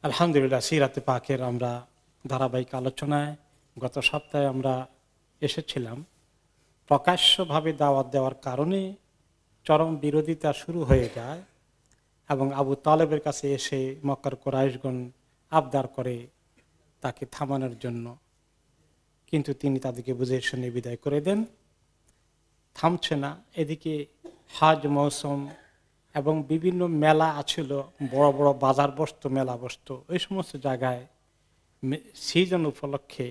আলহামদুলিল্লাহ, সিরাতে পাকের আমরা ধারাবাহিক আলোচনায় গত সপ্তাহে আমরা এসেছিলাম। প্রকাশ্যভাবে দাওয়াত দেওয়ার কারণে চরম বিরোধিতা শুরু হয়ে যায় এবং আবু তালেবের কাছে এসে মক্কার কুরাইশগণ আবদার করে তাকে থামানোর জন্য, কিন্তু তিনি তাদেরকে বুঝে শুনে বিদায় করে দেন। থামছে না। এদিকে হাজ মৌসুম এবং বিভিন্ন মেলা আছিল, বড় বড় বাজার বসতো, মেলা বসতো। ওই সমস্ত জায়গায় সিজন উপলক্ষে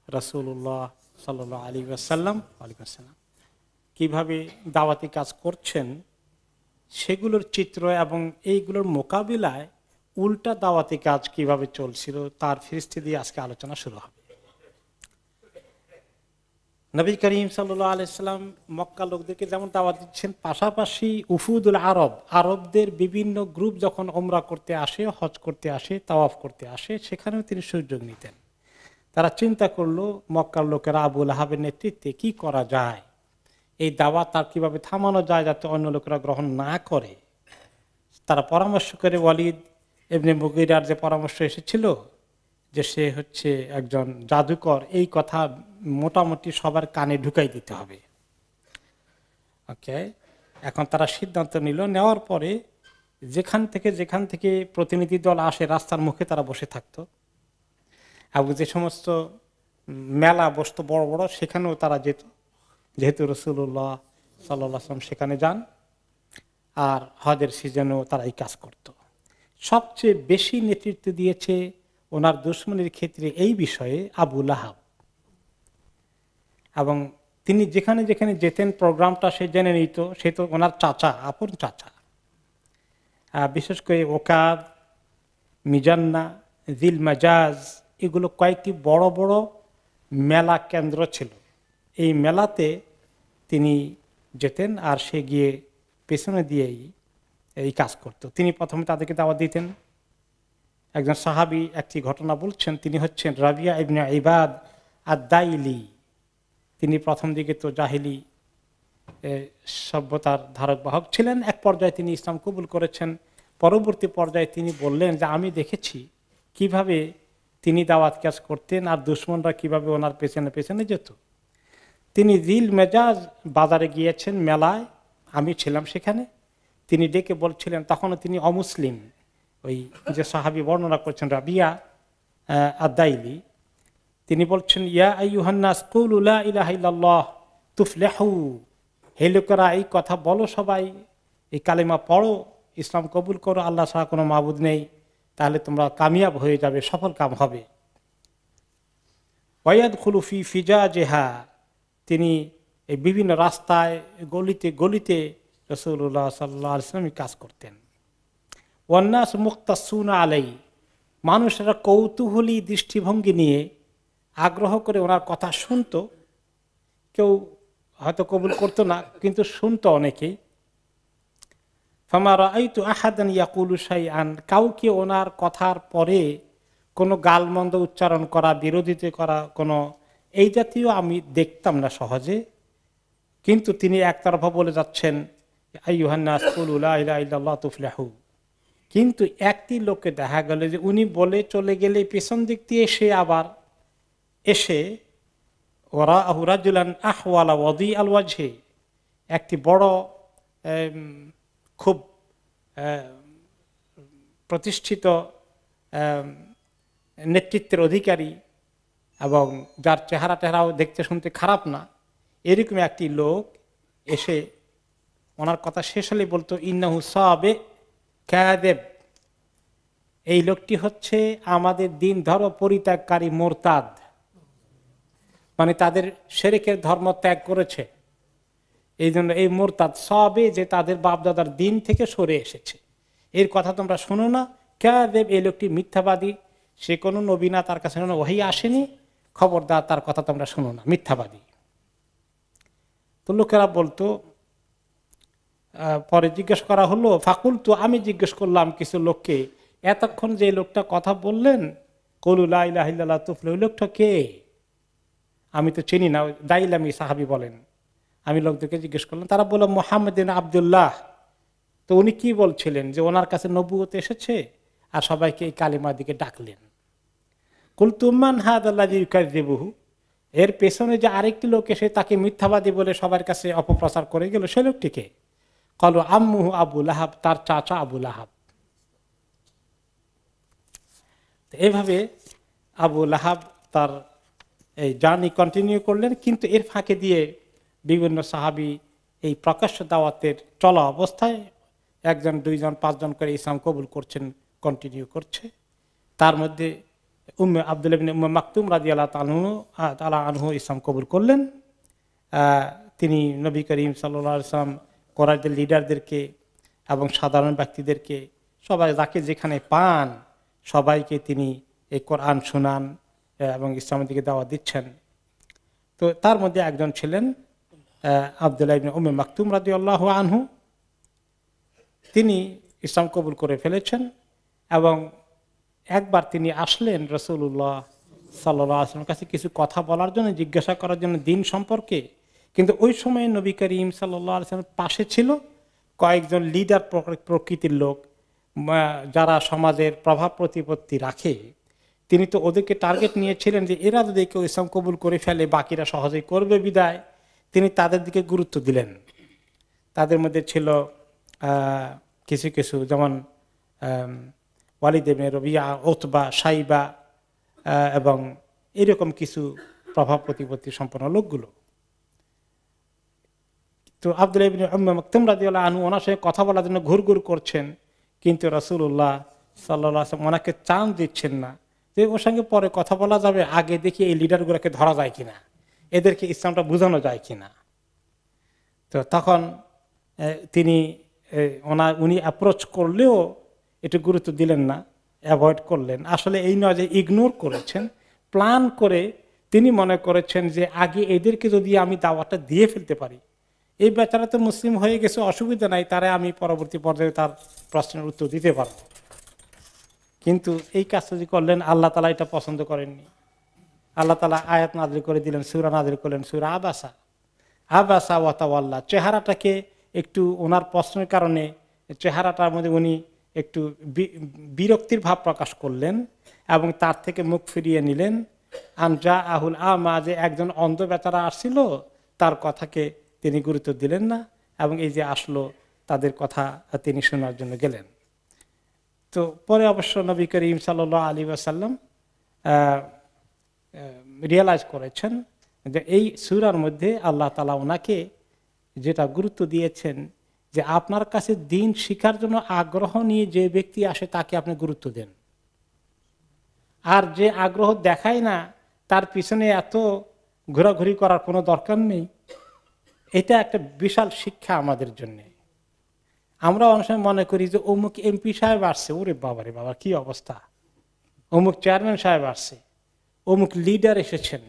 রাসূলুল্লাহ সাল্লাল্লাহু আলাইহি ওয়াসাল্লাম কিভাবে দাওয়াতি কাজ করছেন সেগুলোর চিত্র এবং এইগুলোর মোকাবিলায় উল্টা দাওয়াতি কাজ কিভাবে চলছিল তার ফিরিস্তি দিয়ে আজকে আলোচনা শুরু হবে। নবী করিম সাল্লাল্লাহু আলাইহি সাল্লাম মক্কা লোকদেরকে যেমন দাওয়াত দিচ্ছেন, পাশাপাশি উফুদুল আরবদের বিভিন্ন গ্রুপ যখন ওমরা করতে আসে, হজ করতে আসে, তাওয়াফ করতে আসে, সেখানেও তিনি সুযোগ নিতেন। তারা চিন্তা করলো মক্কার লোকেরা আবু লাহাবের নেতৃত্বে কি করা যায়, এই দাওয়াত তার কিভাবে থামানো যায় যাতে অন্য লোকেরা গ্রহণ না করে। তারা পরামর্শ করে ওয়ালিদ ইবনে মুগীরার যে পরামর্শ এসেছিল যে সে হচ্ছে একজন জাদুকর, এই কথা মোটামুটি সবার কানে ঢুকাই দিতে হবে। ওকে, এখন তারা সিদ্ধান্ত নিল। নেওয়ার পরে যেখান থেকে প্রতিনিধি দল আসে রাস্তার মুখে তারা বসে থাকতো, এবং যে সমস্ত মেলা বসতো বড় বড় সেখানেও তারা যেত, যেহেতু রাসূলুল্লাহ সাল্লাল্লাহু আলাইহি ওয়াসাল্লাম সেখানে যান। আর হজের সিজনেও তারা এই কাজ করত। সবচেয়ে বেশি নেতৃত্ব দিয়েছে ওনার দুশমনের ক্ষেত্রে এই বিষয়ে আবু লাহাব, এবং তিনি যেখানে যেতেন প্রোগ্রামটা সে জেনে নিত। সে তো ওনার চাচা, আপন চাচা। বিশেষ করে ওকাদ, মিজান্না, জিল মাজাজ, এগুলো কয়েকটি বড় বড় মেলা কেন্দ্র ছিল। এই মেলাতে তিনি যেতেন আর সে গিয়ে পেছনে দিয়েই এই কাজ করত। তিনি প্রথমে তাদেরকে দাওয়াত দিতেন। একজন সাহাবী একটি ঘটনা বলছেন, তিনি হচ্ছেন রাবিয়া ইবনে ইবাদ আদ-দাইলি। তিনি প্রথম দিকে তো জাহিলি সভ্যতার ধারক বাহক ছিলেন। এক পর্যায়ে তিনি ইসলাম কবুল করেছেন। পরবর্তী পর্যায়ে তিনি বললেন যে আমি দেখেছি কিভাবে তিনি দাওয়াত কাজ করতেন আর দুশমনরা কিভাবে ওনার পেছনে পেছনে যেত। তিনি জিল মেজাজ বাজারে গিয়েছেন, মেলায়, আমি ছিলাম সেখানে। তিনি ডেকে বলছিলেন, তখনও তিনি অমুসলিম। ওই যে সাহাবী বর্ণনা করছেন রাবিয়া আদ-দাইলি, তিনি বলছেন, ইয়া আইয়ুহান নাস কুলু লা ইলাহা ইল্লাল্লাহ তুফলিহু, হে লোকেরা এই কথা বলো, সবাই এই কালেমা পড়ো, ইসলাম কবুল করো, আল্লাহ ছাড়া কোনো মাবুদ নেই, তাহলে তোমরা কামিয়াব হয়ে যাবে, সফল কাম হবে। ওয়ায়াদখুলু ফি ফিজাজিহা, তিনি এই বিভিন্ন রাস্তায় গলিতে গলিতে রাসূলুল্লাহ সাল্লাল্লাহু আলাইহি ওয়াসাল্লাম কাজ করতেন। ওয়ান্নাস মুক্তাসুনা আলাই, মানুষেরা কৌতূহলী দৃষ্টিভঙ্গি নিয়ে আগ্রহ করে ওনার কথা শুনতো। কেউ হয়তো কবুল করতো না, কিন্তু শুনতো অনেকেই। ফামা রাআইতু আহাদান ইয়াকুলু শাইআন, কাউকে ওনার কথার পরে কোনো গালমন্দ উচ্চারণ করা, বিরোধিতা করা, কোনো এই জাতীয় আমি দেখতাম না সহজে। কিন্তু তিনি একতরফা বলে যাচ্ছেন, আইয়ুহান নাস কুলু লা ইলাহা ইল্লাল্লাহ তুফলিহু। কিন্তু একটি লোককে দেখা গেল যে উনি বলে চলে গেলে পেছন দিক দিয়ে সে আবার এসে ওরা রাজুলান আহওয়ালা ওয়াদি আল ওয়াজহে, একটি বড় খুব প্রতিষ্ঠিত নেতৃত্বের অধিকারী এবং যার চেহারা টেহারাও দেখতে শুনতে খারাপ না, এরকম একটি লোক এসে ওনার কথা শেষ হলে বলতো, ইন্নাহু সাবে কাযিব, এই লোকটি হচ্ছে আমাদের দিন ধর্ম পরিত্যাগকারী মুরতাদ, মানে তাদের শিরকের ধর্ম ত্যাগ করেছে, এই জন্য এই মুরতাদ সাবে, যে তাদের বাপদাদার দিন থেকে সরে এসেছে, এর কথা তোমরা শোনো না। কাযিব, এই লোকটি মিথ্যাবাদী, সে কোনো নবী না, তার কাছে কোনো ওহী আসেনি, খবরদার তার কথা তোমরা শোনো না, মিথ্যাবাদী। তো লোকেরা বলতো, পরে জিজ্ঞেস করা হলো, ফাকুল, তো আমি জিজ্ঞেস করলাম কিছু লোককে, এতক্ষণ যে লোকটা কথা বললেন কুলু লা ইলাহা ইল্লাল্লাহ তুফলিহু, ওই লোকটা কে? আমি তো চিনি না। দাইলামি সাহাবী বলেন, আমি লোকদেরকে জিজ্ঞেস করলাম, তারা বলল মুহাম্মদ বিন আব্দুল্লাহ। তো উনি কি বলছিলেন? যে ওনার কাছে নবুয়ত এসেছে আর সবাইকে এই কালিমার দিকে ডাকলেন। কুলতুমান হাদাল্লাযী ইউকাযযিবুহু, এর পেছনে যে আরেকটি লোক এসে তাকে মিথ্যাবাদী বলে সবার কাছে অপপ্রচার করে গেল, সে লোকটিকে ক্বালু আম্মুহু আবু লাহাব, তার চাচা আবু লাহাব। এইভাবে আবু লাহাব তার এই জার্নি কন্টিনিউ করলেন। কিন্তু এর ফাঁকে দিয়ে বিভিন্ন সাহাবী এই প্রকাশ্য দাওয়াতের চলা অবস্থায় 1 জন 2 জন 5 জন করে ইসলাম কবুল করছেন, কন্টিনিউ করছে। তার মধ্যে আব্দুল্লাহ ইবনে উম্মে মাকতুম রাদিয়াল্লাহু তাআলা আনহু ইসলাম কবুল করলেন। তিনি নবী করিম সাল্লাল্লাহু আলাইহি ওয়াসাল্লাম কুরাইশদের লিডারদেরকে এবং সাধারণ ব্যক্তিদেরকে সবাই যাকে যেখানে পান সবাইকে তিনি এই কোরআন শোনান এবং ইসলামের দিকে দাওয়াত দিচ্ছেন। তো তার মধ্যে একজন ছিলেন আব্দুল্লাহ ইবনে উম্মে মাকতুম রাদিয়াল্লাহু আনহু। তিনি ইসলাম কবুল করে ফেলেছেন এবং একবার তিনি আসলেন রাসূলুল্লাহ সাল্লাল্লাহু আলাইহি ওয়াসাল্লামের কাছে কিছু কথা বলার জন্য, জিজ্ঞাসা করার জন্য দিন সম্পর্কে। কিন্তু ওই সময় নবী করিম সাল্লাল্লাহু আলাইহি ওয়াসাল্লামের পাশে ছিল কয়েকজন লিডার প্রকৃতির লোক, যারা সমাজের প্রভাব প্রতিপত্তি রাখে। তিনি তো ওদেরকে টার্গেট নিয়েছিলেন যে এরা যদি কেউ ইসলাম কবুল করে ফেলে বাকিরা সহজেই করবে বিদায় তিনি তাদের দিকে গুরুত্ব দিলেন। তাদের মধ্যে ছিল কিছু কিছু, যেমন ওয়ালিদ ইবনে রবিয়া, উতবা, শাইবা এবং এরকম কিছু প্রভাব প্রতিপত্তি সম্পন্ন লোকগুলো। তো আব্দুল্লাহ ইবনে উম্মে মাকতুম রাদিয়াল্লাহু আনহু ওনার সঙ্গে কথা বলার জন্য ঘুরঘুর করছেন, কিন্তু রাসূলুল্লাহ সাল্লাল্লাহু আলাইহি ওয়াসাল্লাম ওনাকে চান্স দিচ্ছেন না যে ওর সঙ্গে পরে কথা বলা যাবে, আগে দেখি এই লিডারগুলোকে ধরা যায় কিনা, এদেরকে ইসলামটা বোঝানো যায় কিনা। তো তখন তিনি উনি অ্যাপ্রোচ করলেও একটু গুরুত্ব দিলেন না, অ্যাভয়েড করলেন। আসলে এই নয় যে ইগনোর করেছেন, প্ল্যান করে তিনি মনে করেছেন যে আগে এদেরকে যদি আমি দাওয়াতটা দিয়ে ফেলতে পারি, এই বেচারা তো মুসলিম হয়ে গেছে, অসুবিধা নাই, তারা আমি পরবর্তী পর্যায়ে তার প্রশ্নের উত্তর দিতে পারব। কিন্তু এই কাজটা যে করলেন, আল্লাহ তাআলা এটা পছন্দ করেননি। আল্লাহ তাআলা আয়াত নাযিল করে দিলেন, সূরা নাযিল করলেন, সূরা আবাসা। আবাসা ওয়া তাওয়াল্লা, চেহারাটাকে একটু ওনার প্রশ্নের কারণে চেহারাটার মধ্যে উনি একটু বিরক্তির ভাব প্রকাশ করলেন এবং তার থেকে মুখ ফিরিয়ে নিলেন। আনজা আহুল আমা, যে একজন অন্ধ বেচারা আসছিল তার কথাকে তিনি গুরুত্ব দিলেন না এবং এই যে আসলো তাদের কথা তিনি শোনার জন্য গেলেন। তো পরে অবশ্য নবী করিম সাল্লাল্লাহু আলাইহি ওয়াসাল্লাম রিয়েলাইজ করেছেন যে এই সূরার মধ্যে আল্লাহ তাআলা ওনাকে যেটা গুরুত্ব দিয়েছেন যে আপনার কাছে দ্বীন শিখার জন্য আগ্রহ নিয়ে যে ব্যক্তি আসে তাকে আপনি গুরুত্ব দেন, আর যে আগ্রহ দেখায় না তার পিছনে এত ঘোরাঘুরি করার কোনো দরকার নেই। এটা একটা বিশাল শিক্ষা আমাদের জন্য। আমরা অনেক সময় মনে করি যে অমুক এমপি সাহেব আসছে, ওরে বাবারে বাবা কি অবস্থা, অমুক চেয়ারম্যান সাহেব আসছে, অমুক লিডার এসেছেন,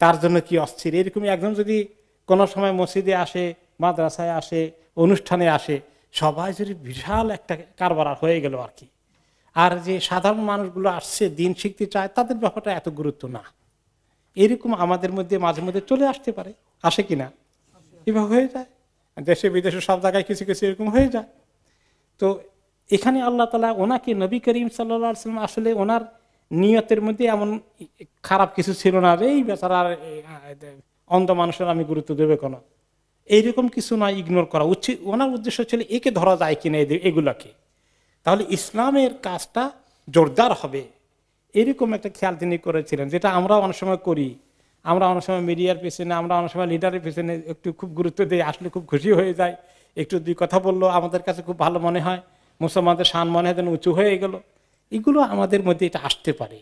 তার জন্য কি অস্থির। এরকম একজন যদি কোনো সময় মসজিদে আসে, মাদ্রাসায় আসে, অনুষ্ঠানে আসে, সবাই যদি বিশাল একটা কারবার হয়ে গেল আর কি। আর যে সাধারণ মানুষগুলো আসছে দিন শিখতে চায় তাদের ব্যাপারটা এত গুরুত্ব না। এরকম আমাদের মধ্যে মাঝে মধ্যে চলে আসতে পারে, আসে কিনা, এভাবে হয়ে যায়। দেশে বিদেশে সব জায়গায় কিছু কিছু এরকম হয়ে যায়। তো এখানে আল্লাহ তাআলা ওনাকে, নবী করিম সাল্লাল্লাহু আলাইহি ওয়াসাল্লাম, আসলে ওনার নিয়তের মধ্যে এমন খারাপ কিছু ছিল না যে এই বেচারা অন্ধ মানুষের আমি গুরুত্ব দেবে কোনো, এইরকম কিছু না, ইগনোর করা উচিত। ওনার উদ্দেশ্য ছিল একে ধরা যায় কিনা এগুলাকে, তাহলে ইসলামের কাজটা জোরদার হবে, এরকম একটা খেয়াল তিনি করেছিলেন, যেটা আমরা অনেক সময় করি। আমরা অনেক সময় মিডিয়ার পেছনে, আমরা অনেক সময় লিডারের পেছনে একটু খুব গুরুত্ব দিই, আসলে খুব খুশি হয়ে যায়, একটু দুই কথা বললো আমাদের কাছে খুব ভালো মনে হয়, মুসলমানদের শান মনে হয় যেন উঁচু হয়ে গেল। এগুলো আমাদের মধ্যে এটা আসতে পারে।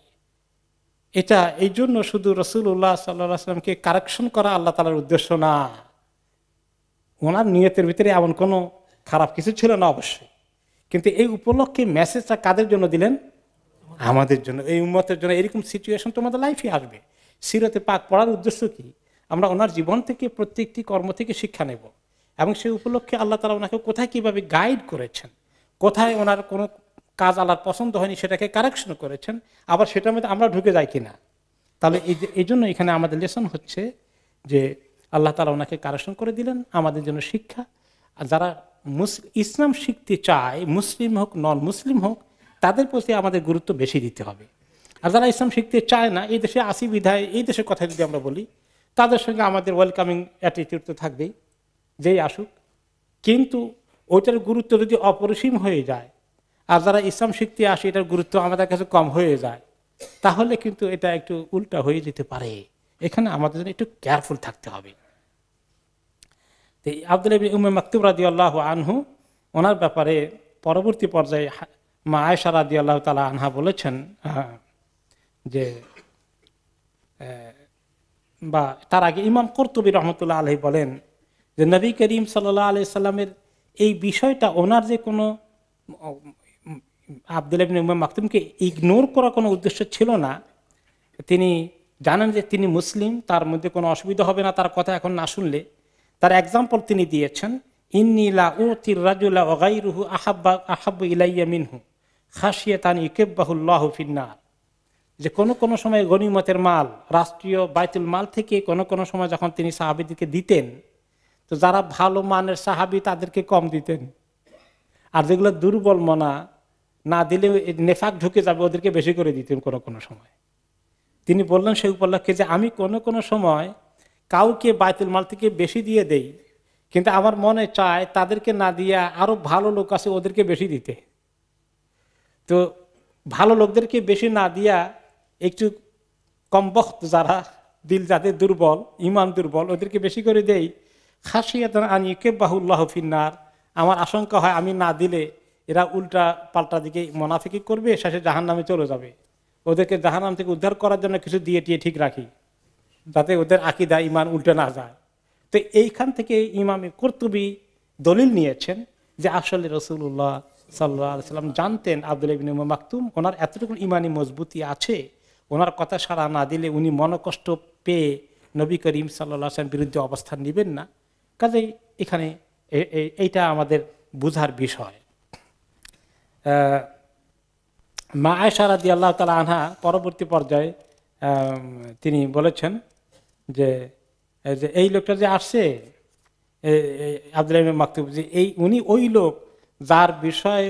এটা এই জন্য শুধু রাসূলুল্লাহ সাল্লাল্লাহু আলাইহি ওয়াসাল্লামকে কারেকশন করা আল্লাহ তাআলার উদ্দেশ্য না, ওনার নিয়তের ভিতরে এমন কোনো খারাপ কিছু ছিল না অবশ্যই। কিন্তু এই উপলক্ষে মেসেজটা কাদের জন্য দিলেন? আমাদের জন্য, এই উম্মতের জন্য। এরকম সিচুয়েশন তোমাদের লাইফে আসবে। সিরাতে পাক পড়ার উদ্দেশ্য কি? আমরা ওনার জীবন থেকে প্রত্যেকটি কর্ম থেকে শিক্ষা নেব এবং সেই উপলক্ষে আল্লাহ তাআলা ওনাকে কোথায় কিভাবে গাইড করেছেন, কোথায় ওনার কোনো কাজ আল্লাহর পছন্দ হয়নি সেটাকে কারেকশন করেছেন, আবার সেটার মধ্যে আমরা ঢুকে যাই কিনা। তাহলে এই জন্য এখানে আমাদের লেসন হচ্ছে যে আল্লাহ তাআলা ওনাকে কারেকশন করে দিলেন, আমাদের জন্য শিক্ষা। আর যারা ইসলাম শিখতে চায়, মুসলিম হোক নন মুসলিম হোক, তাদের প্রতি আমাদের গুরুত্ব বেশি দিতে হবে। আর যারা ইসলাম শিখতে চায় না, এই দেশে আসি বিধায় এই দেশের কথা যদি আমরা বলি, তাদের সঙ্গে আমাদের ওয়েলকামিং অ্যাটিটিউড তো থাকবেই, যেই আসুক। কিন্তু ওইটার গুরুত্ব যদি অপরিসীম হয়ে যায়, আর যারা ইসলাম শিখতে আসে এটার গুরুত্ব আমাদের কাছে কম হয়ে যায়, তাহলে কিন্তু এটা একটু উল্টা হয়ে যেতে পারে। এখানে আমাদের জন্য একটু কেয়ারফুল থাকতে হবে। আব্দুল্লাহ ইবনে উম্মে মাকতুম রাদিয়াল্লাহু আনহু, ওনার ব্যাপারে পরবর্তী পর্যায়ে মা আয়েশা রাদিয়াল্লাহু তাআলা আনহা বলেছেন যে, বা তার আগে ইমাম কুরতুবী রহমতুল্লাহ আলাইহি বলেন যে নবী করিম সাল্লাল্লাহু আলাইহি সাল্লামের এই বিষয়টা, ওনার যে কোনো আব্দুল্লাহ ইবনে উম্মে মাকতুমকে ইগনোর করার কোনো উদ্দেশ্য ছিল না। তিনি জানেন যে তিনি মুসলিম, তার মধ্যে কোনো অসুবিধা হবে না তার কথা এখন না শুনলে। তার এক্সাম্পল তিনি দিয়েছেন, ইন্নী লা উতির রাজুলা ওয়া গায়রুহু আহাব্বু ইলাইয়া মিনহু খাশিয়াতান ইউকিব্বাহুল্লাহু ফিন্নার। যে কোনো সময় গনিমতের মাল, রাষ্ট্রীয় বাইতুল মাল থেকে কোনো সময় যখন তিনি সাহাবীদেরকে দিতেন, তো যারা ভালো মানের সাহাবী তাদেরকে কম দিতেন, আর যেগুলো দুর্বল মনা, না দিলে নেফাক ঢুকে যাবে, ওদেরকে বেশি করে দিতেন কোনো সময়। তিনি বললেন সেই উপলক্ষে যে আমি কোনো সময় কাউকে বাইতুল মাল থেকে বেশি দিয়ে দেই, কিন্তু আমার মনে চায় তাদেরকে না দিয়া আরো ভালো লোক আছে ওদেরকে বেশি দিতে। তো ভালো লোকদেরকে বেশি না দিয়া একটু কমবখ্ত যারা দিল যাদের দুর্বল, ইমান দুর্বল, ওদেরকে বেশি করে দেই। খাসিয়াতান আন ইউকিব্বাহুল্লাহু ফিন্নার, আমার আশঙ্কা হয় আমি না দিলে এরা উল্টা পাল্টা দিকে মুনাফিকি করবে, শেষে জাহান্নামে চলে যাবে। ওদেরকে জাহান্নাম থেকে উদ্ধার করার জন্য কিছু দিয়ে টিয়ে ঠিক রাখি, যাতে ওদের আকীদা ইমান উল্টে না যায়। তো এইখান থেকে ইমাম কুরতুবী দলিল নিয়েছেন যে আসলে রাসূলুল্লাহ সাল্লাল্লাহু আলাইহি সাল্লাম জানতেন আব্দুল্লাহ ইবনে উম্মে মাকতুম ওনার এতটুকু ইমানি মজবুতি আছে, ওনার কথা সাড়া না দিলে উনি মনকষ্ট পেয়ে নবী করিম সাল্লাল্লাহু আলাইহি ওয়াসাল্লামের বিরুদ্ধে অবস্থান নেবেন না। কাজেই এখানে এইটা আমাদের বুঝার বিষয়। মা আয়েশা রাদিয়াল্লাহু তাআলা আনহা পরবর্তী পর্যায়ে তিনি বলেছেন যে এই লোকটা যে আসছে আব্দুল্লাহ ইবনে মাকতুম, যে উনি ওই লোক যার বিষয়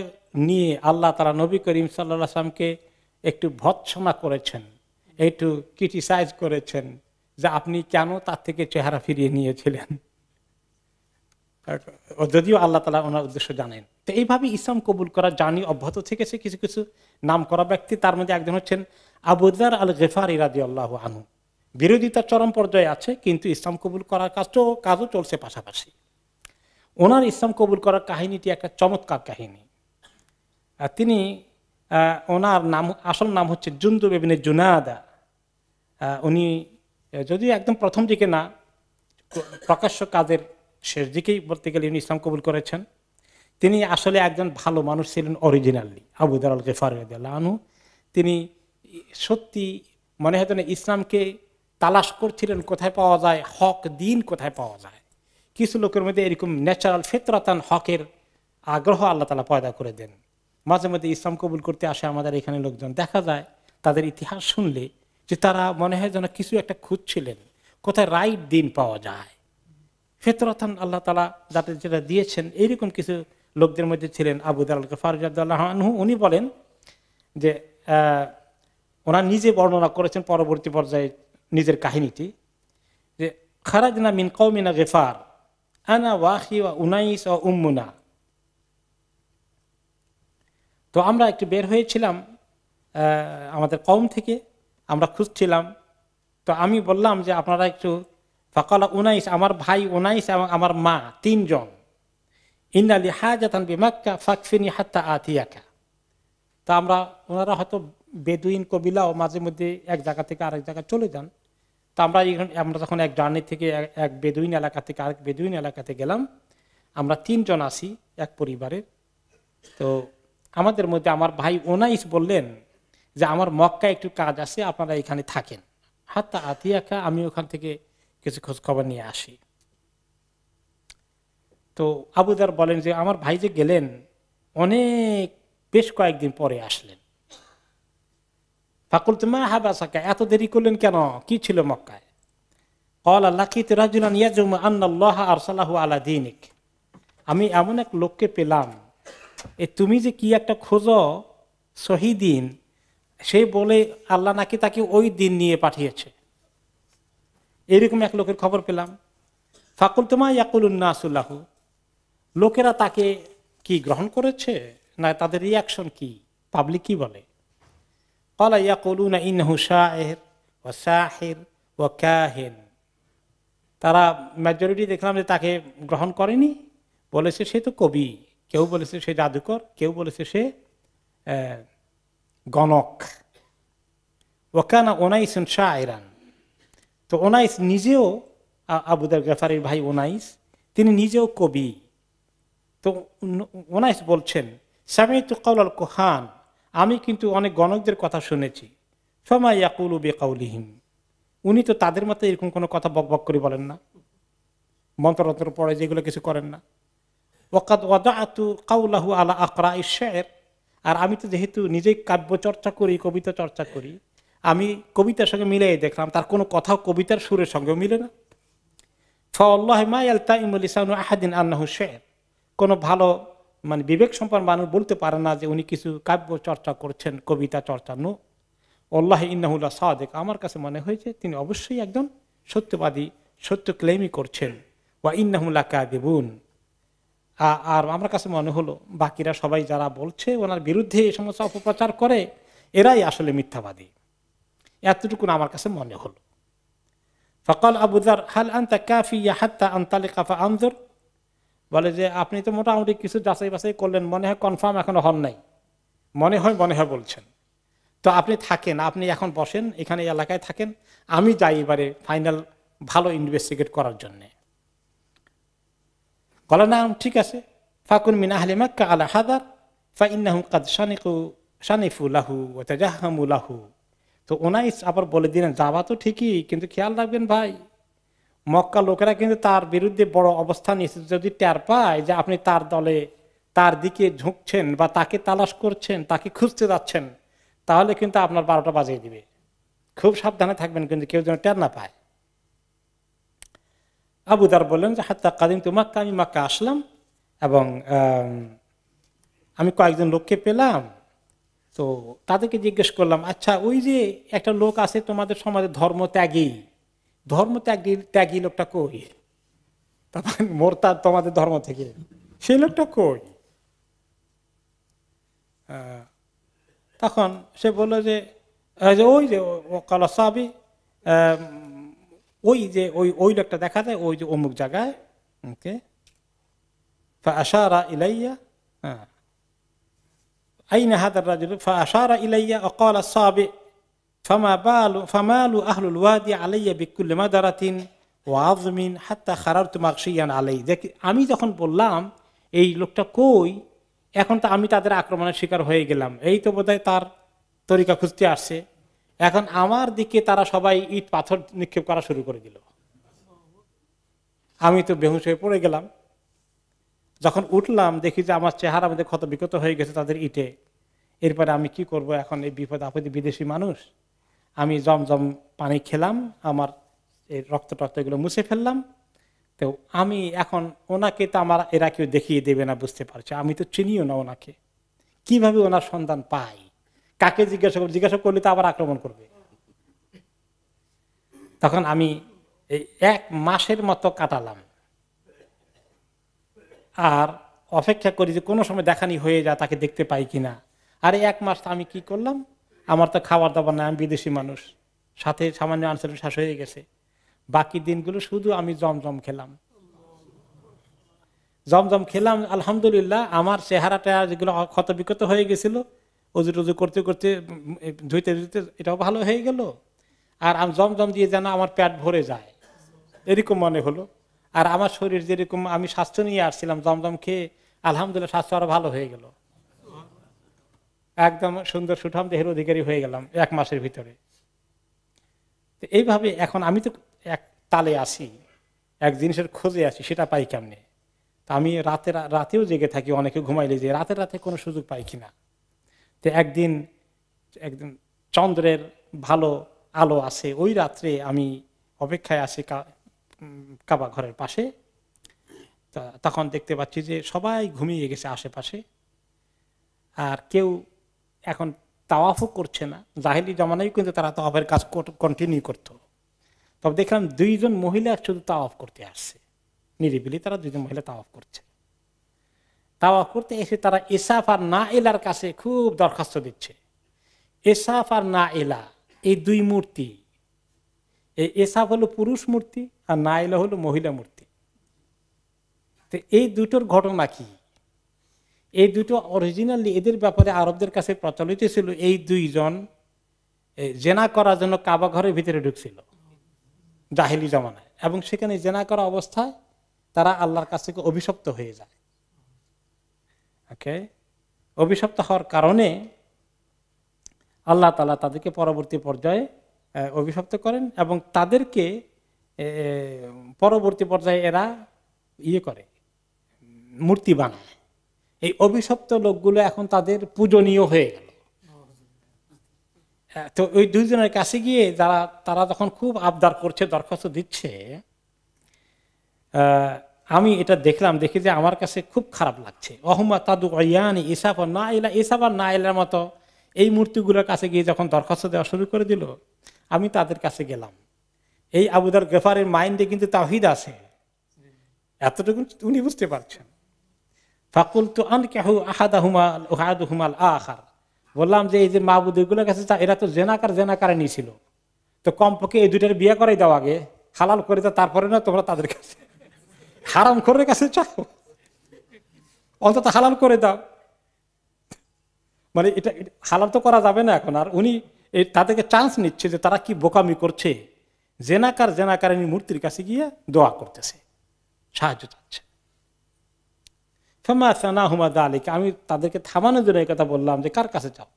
নিয়ে আল্লাহ তাআলা নবী করিম সাল্লাল্লাহু আলাইহি ওয়াসাল্লামকে একটু ভৎসনা করেছেন, একটু ক্রিটিসাইজ করেছেন যে আপনি কেন তার থেকে চেহারা ফিরিয়ে নিয়েছিলেন, যদিও আল্লাহ তাআলা ওনার উদ্দেশ্য জানেন। তো এইভাবে ইসলাম কবুল করা জার্নি অব্যাহত থেকেছে কিছু কিছু নাম করা ব্যক্তি। তার মধ্যে একজন হচ্ছেন আবু যার আল গিফারি রাদিয়াল্লাহু আনহু। বিরোধিতা চরম পর্যায়ে আছে, কিন্তু ইসলাম কবুল করার কাজও চলছে পাশাপাশি। ওনার ইসলাম কবুল করার কাহিনীটি একটা চমৎকার কাহিনী। তিনি ওনার নাম, আসল নাম হচ্ছে জুনদুব ইবনে জুনাদা। উনি যদিও একদম প্রথম দিকে না, প্রকাশ্য কাজের শেষ দিকেই বলতে গেলে উনি ইসলাম কবুল করেছেন। তিনি আসলে একজন ভালো মানুষ ছিলেন অরিজিনালি, আবু যার আল গিফারি রাদিয়াল্লাহু আনহু। তিনি সত্যি মনে হয় না ইসলামকে তালাশ করছিলেন কোথায় পাওয়া যায় হক দিন, কোথায় পাওয়া যায়। কিছু লোকের মধ্যে এরকম ন্যাচারাল ফিতরাতান হকের আগ্রহ আল্লাহ তাআলা পয়দা করে দেন। মাঝে মধ্যে ইসলাম কবুল করতে আসে আমাদের এখানে লোকজন, দেখা যায় তাদের ইতিহাস শুনলে যে তারা মনে হয় যেন কিছু একটা খুঁজছিলেন কোথায় রাইট দিন পাওয়া যায়। ফিতরাতান আল্লাহ তাআলা যাদের যেটা দিয়েছেন, এইরকম কিছু লোকদের মধ্যে ছিলেন আবু যার আল গিফারি রাদিয়াল্লাহু আনহু। উনি বলেন যে ওনার নিজে বর্ণনা করেছেন পরবর্তী পর্যায়ে নিজের কাহিনীটি, যে খারাজনা মিন কওমিনা গিফার আনা ওয়াখি ওয়া উনাইস ওয়া উম্মুনা। তো আমরা একটু বের হয়েছিলাম আমাদের কওম থেকে, আমরা খুঁজছিলাম। তো আমি বললাম যে আপনারা একটু, ফাকালা উনাইস, আমার ভাই উনাইস এবং আমার মা, তিনজন, ইন্না লি হাজাতান বিমাক্কা ফাকফিনি হাত্তা আতিয়াকা। তা ওনারা হয়তো বেদুইন কবিলা ও মাঝে মধ্যে এক জায়গা থেকে আরেক জায়গায় চলে যান। তো আমরা যখন এক জার্নি থেকে এক বেদুইন এলাকা থেকে আরেক বেদুইন এলাকাতে গেলাম, আমরা তিনজন আছি এক পরিবারের। তো আমাদের মধ্যে আমার ভাই ওনাইস বললেন যে আমার মক্কা একটু কাজ আছে, আপনারা এখানে থাকেন, হাত্তা আতিয়াকা, আমি ওখান থেকে কিছু খোঁজ খবর নিয়ে আসি। তো আবু যার বলেন যে আমার ভাই যে গেলেন বেশ কয়েকদিন পরে আসলেন। ফাকুলতু মা হাবাসাকা, এত দেরি করলেন কেন, কি ছিল মক্কায়? ক্বালা লাকিতু রাজুলান ইয়াজুমু আন্নাল্লাহা আরসালাহু আলা দীনিক। আমি এমন এক লোককে পেলাম, তুমি যে কি একটা খোঁজো শহীদিন, সে বলে আল্লাহ নাকি তাকে ওই দিন নিয়ে পাঠিয়েছে। এরকম এক লোকের খবর পেলাম। ফাকুল তোমা ইয়াকুলুন নাসুল্লাহু, লোকেরা তাকে কি গ্রহণ করেছে, না তাদের রিয়াকশন কি, পাবলিক কি বলে? ক্বালা ইয়াকুলুনা ইন্নাহু শাইর ওয়া সাহির ওয়া কাহিন, তারা মেজরিটি দেখলাম যে তাকে গ্রহণ করেনি, বলেছে সে তো কবি, কেউ বলেছে সে জাদুকর, কেউ বলেছে সে গণক। ওয়াকানা ওনাইসুন শায়রান, তো ওনাইস নিজেও, আবু যর গফারির ভাই ওনাইস, তিনি নিজেও কবি। তো ওনাইস বলছেন, সামি'তু কাওলাল কুহান, আমি কিন্তু অনেক গণকদের কথা শুনেছি, ফামা ইয়াকুলু বিকাউলিহিম, উনি তো তাদের মতো এরকম কোনো কথা বকবক করে বলেন না, মন্ত্রতন্ত্র পড়ে যেগুলো কিছু করেন না। ওয়াকাদ ওয়াদাআতু কাওলাহু আলা আকরাইশ শি'r, আর আমি তো যেহেতু নিজেই কাব্য চর্চা করি, কবিতা চর্চা করি, আমি কবিতার সঙ্গে মিলিয়ে দেখলাম তার কোনো কথাও কবিতার সুরের সঙ্গেও মিলে না। ফাওয়াল্লাহি মা ইয়ালতাইমু লিসানু আহাদিন আন্নাহু শি'r, কোনো ভালো মানে বিবেক সম্পন্ন মানুষ বলতে পারে না যে উনি কিছু কাব্য চর্চা করছেন, কবিতা চর্চা। নো, আল্লাহি ইন্নাহু লাসাদিক, আমার কাছে মনে হয়েছে তিনি অবশ্যই একজন সত্যবাদী, সত্য ক্লেমই করছেন। ওয়া ইন্নাহুম লাকাযিবুন, আর আমার কাছে মনে হলো বাকিরা সবাই যারা বলছে ওনার বিরুদ্ধে এই সমস্ত অপপ্রচার করে, এরাই আসলে মিথ্যাবাদী, এতটুকু আমার কাছে মনে হলো। ফাকাল আবু যর হাল আনতা কাফিয়া হাত্তা আনতালিকা ফাআনজুর, বলে যে আপনি তো মোটামুটি কিছু যাচাই বাছাই করলেন, মনে হয় কনফার্ম এখনো হন নাই, মনে হয় বলছেন, তো আপনি থাকেন, আপনি এখন বসেন এখানে এলাকায় থাকেন, আমি যাই এবারে ফাইনাল ভালো ইনভেস্টিগেট করার জন্যে। বলে না, ঠিক আছে। ফাকুন মিন আহলি মক্কা আলা হাদার ফাইন্নাহুম কাদ শানিফু লাহু ওয়া তাজাহামু লাহু, তো ওনাইস আবার বলে দিলেন, যাবা তো ঠিকই, কিন্তু খেয়াল রাখবেন ভাই, মক্কা লোকেরা কিন্তু তার বিরুদ্ধে বড় অবস্থান নিয়েছে, যদি টের পায় যে আপনি তার দলে তার দিকে ঝুঁকছেন বা তাকে তালাশ করছেন, তাকে খুঁজতে যাচ্ছেন, তাহলে কিন্তু আপনার 12টা বাজিয়ে দিবে, খুব সাবধানে থাকবেন কিন্তু কেউ যেন টের না পায়। আবু যর বললেন যে হাত্তা কাদিমতু মাক্কা, আমি মক্কা আসলাম এবং আমি কয়েকজন লোককে পেলাম, তো তাদেরকে জিজ্ঞেস করলাম, আচ্ছা ওই যে একটা লোক আছে তোমাদের সমাজে ধর্মত্যাগী লোকটা কই? তারপর মোরতাদ তোমাদের ধর্ম থেকে, সেই লোকটা কই? তখন সে বলল যে ওই যে কালা সাবি, ওই যে ওই লোকটা দেখা যায় ওই যে অমুক জায়গায়। ওকে, ফাআশারা ইলাইয়া, আইনা হাদার রাজুল, ফাআশারা ইলাইয়া ওয়া ক্বালা সাবি ফামালু আহলুল ওয়াদি আলাইয়া বিকুল্লি মাদারাতিন ওয়া আযমিন হাত্তা খারারতু মাগশিয়ান আলাই। দেখি আমি যখন বললাম এই লোকটা কই, এখন তো আমি তাদের আক্রমণের শিকার হয়ে গেলাম, এই তো বোধহয় তার তরিকা খুঁজতে আসছে, এখন আমার দিকে তারা সবাই ইট পাথর নিক্ষেপ করা শুরু করে দিল, আমি তো বেহুশ হয়ে পড়ে গেলাম। যখন উঠলাম দেখি যে আমার চেহারা মধ্যে ক্ষত বিক্ষত হয়ে গেছে তাদের ইটে। এরপরে আমি কি করব, এখন এই বিপদ আপদে বিদেশি মানুষ, আমি জমজম পানি খেলাম, আমার এই রক্ত এগুলো মুছে ফেললাম। তো আমি এখন ওনাকে তো আমার এরা কেউ দেখিয়ে দেবে না, বুঝতে পারছি, আমি তো চিনিও না ওনাকে, কিভাবে ওনার সন্ধান পাই, কাকে জিজ্ঞাসা করলে তো আবার আক্রমণ করবে। তখন আমি এই 1 মাসের মতো কাটালাম আর অপেক্ষা করি যে কোনো সময় দেখানি হয়ে যায়, তাকে দেখতে পাই কিনা। আর 1 মাস আমি কি করলাম, আমার তো খাবার দাবার নাই, আমি বিদেশি মানুষ, সাথে সামান্য আনসার শ্বাস হয়ে গেছে। বাকি দিনগুলো শুধু আমি জমজম খেলাম, আলহামদুলিল্লাহ। আমার চেহারাটা যেগুলো ক্ষত বিক্ষত হয়ে গেছিল, অজু করতে করতে ধুইতে এটাও ভালো হয়ে গেল। আর আমি জমজম দিয়ে যেন আমার পেট ভরে যায় এরকম মনে হলো। আর আমার শরীর যেরকম, আমি স্বাস্থ্য নিয়ে আসছিলাম, জমজম খেয়ে আলহামদুলিল্লাহ স্বাস্থ্য আরো ভালো হয়ে গেল, একদম সুন্দর সুঠাম দেহের অধিকারী হয়ে গেলাম 1 মাসের ভিতরে। এইভাবে এখন আমি তো এক তালে আসি, এক জিনিসের খোঁজে আসি, সেটা পাই কেমনে? তা আমি রাতেও জেগে থাকি, অনেকে ঘুমাইলে যে রাতে কোনো সুযোগ পাই কিনা। তো একদিন চন্দ্রের ভালো আলো আছে, ওই রাত্রে আমি অপেক্ষায় আছি কাবা ঘরের পাশে। তখন দেখতে পাচ্ছি যে সবাই ঘুমিয়ে গেছে আশেপাশে, আর কেউ এখন তাওয়াফও করছে না, জাহেলি জামানায় কিন্তু তারা তাওয়াফের কাজ কন্টিনিউ করতো। তবে দেখলাম 2 জন মহিলা শুধু তাওয়াফ করতে আসছে, নিরিবিলি তারা 2 জন মহিলা তাওয়াফ করছে। তাওয়াফ করতে এসে তারা ইসাফ আর না এলার কাছে খুব দরখাস্ত দিচ্ছে। ইসাফ আর না এলা এই 2 মূর্তি, এই ইসাফ হলো পুরুষ মূর্তি আর না এলা হলো মহিলা মূর্তি। তো এই দুটোর ঘটনা কি? এই দুটো অরিজিনালি এদের ব্যাপারে আরবদের কাছে প্রচলিত ছিল। এই 2 জন জেনা করার জন্য কাবা ঘরের ভিতরে ঢুকছিল জাহেলি জামানায়, এবং সেখানে জেনা করা অবস্থায় তারা আল্লাহর কাছ থেকে অভিশপ্ত হয়ে যায়। ওকে, অভিশপ্ত হওয়ার কারণে আল্লাহ তাআলা তাদেরকে পরবর্তী পর্যায়ে অভিশপ্ত করেন এবং তাদেরকে পরবর্তী পর্যায়ে এরা করে মূর্তি বানায়। এই অভিশপ্ত লোকগুলো এখন তাদের পূজনীয় হয়ে গেল। তো ওই 2 জনের কাছে গিয়ে তারা যখন খুব আবদার করছে, দরখাস্ত দিচ্ছে, আমি এটা দেখলাম, দেখি যে আমার কাছে খুব খারাপ লাগছে। অহমা তাদু ইয়ানি ইসাফ আর না এলা, ইসাফ আর না এলার মতো এই মূর্তিগুলোর কাছে গিয়ে যখন দরখাস্ত দেওয়া শুরু করে দিল, আমি তাদের কাছে গেলাম। এই আবু যর গফারের মাইন্ডে কিন্তু তাওহীদ আছে, এতটুকু উনি বুঝতে পারছেন। ফাকুলতু আনকিহু আহাদুহুমাল আখার, বললাম যে এই যে মাবুদগুলোর কাছে এরা তো জেনাকারে নিয়েছিল, তো কমপক্ষে এই 2টার বিয়ে করাই দাও আগে, হালাল করে দাও, তারপরে না তোমরা তাদের কাছে হারাম করে কাছে চাও, অন্তত হালাল করে দাও। মানে এটা হালাল তো করা যাবে না এখন। আর উনি তাদেরকে চান্স নিচ্ছে যে তারা কি বোকামি করছে, জেনাকারিনী মূর্তির কাছে গিয়ে দোয়া করতেছে, সাহায্য চাচ্ছে। আমি তাদেরকে থামানোর জন্য এই কথা বললাম যে কার কাছে চাও,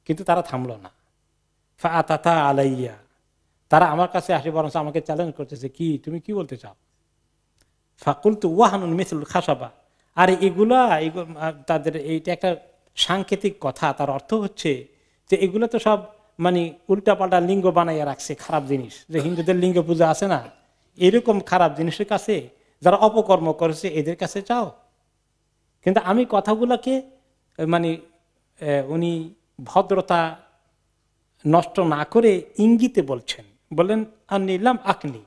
কিন্তু তারা থামলো না। ফাআতাতা আলাইয়া, তারা আমার কাছে আসে, বরং আমাকে চ্যালেঞ্জ করতেছে, কি তুমি কি বলতে চাও? ফাকুলতু ওয়াহানুন মিসলুল খাসাবা, আর এগুলা তাদের এইটা একটা সাংকেতিক কথা। তার অর্থ হচ্ছে যে এগুলো তো সব মানে উল্টাপাল্টা লিঙ্গ বানাইয়া রাখছে, খারাপ জিনিস, যে হিন্দুদের লিঙ্গ পূজা আছে না, এরকম খারাপ জিনিসের কাছে যারা অপকর্ম করেছে এদের কাছে চাও। কিন্তু আমি কথাগুলোকে মানে উনি ভদ্রতা নষ্ট না করে ইঙ্গিতে বলছেন, বললেন আর নিলাম আকনি,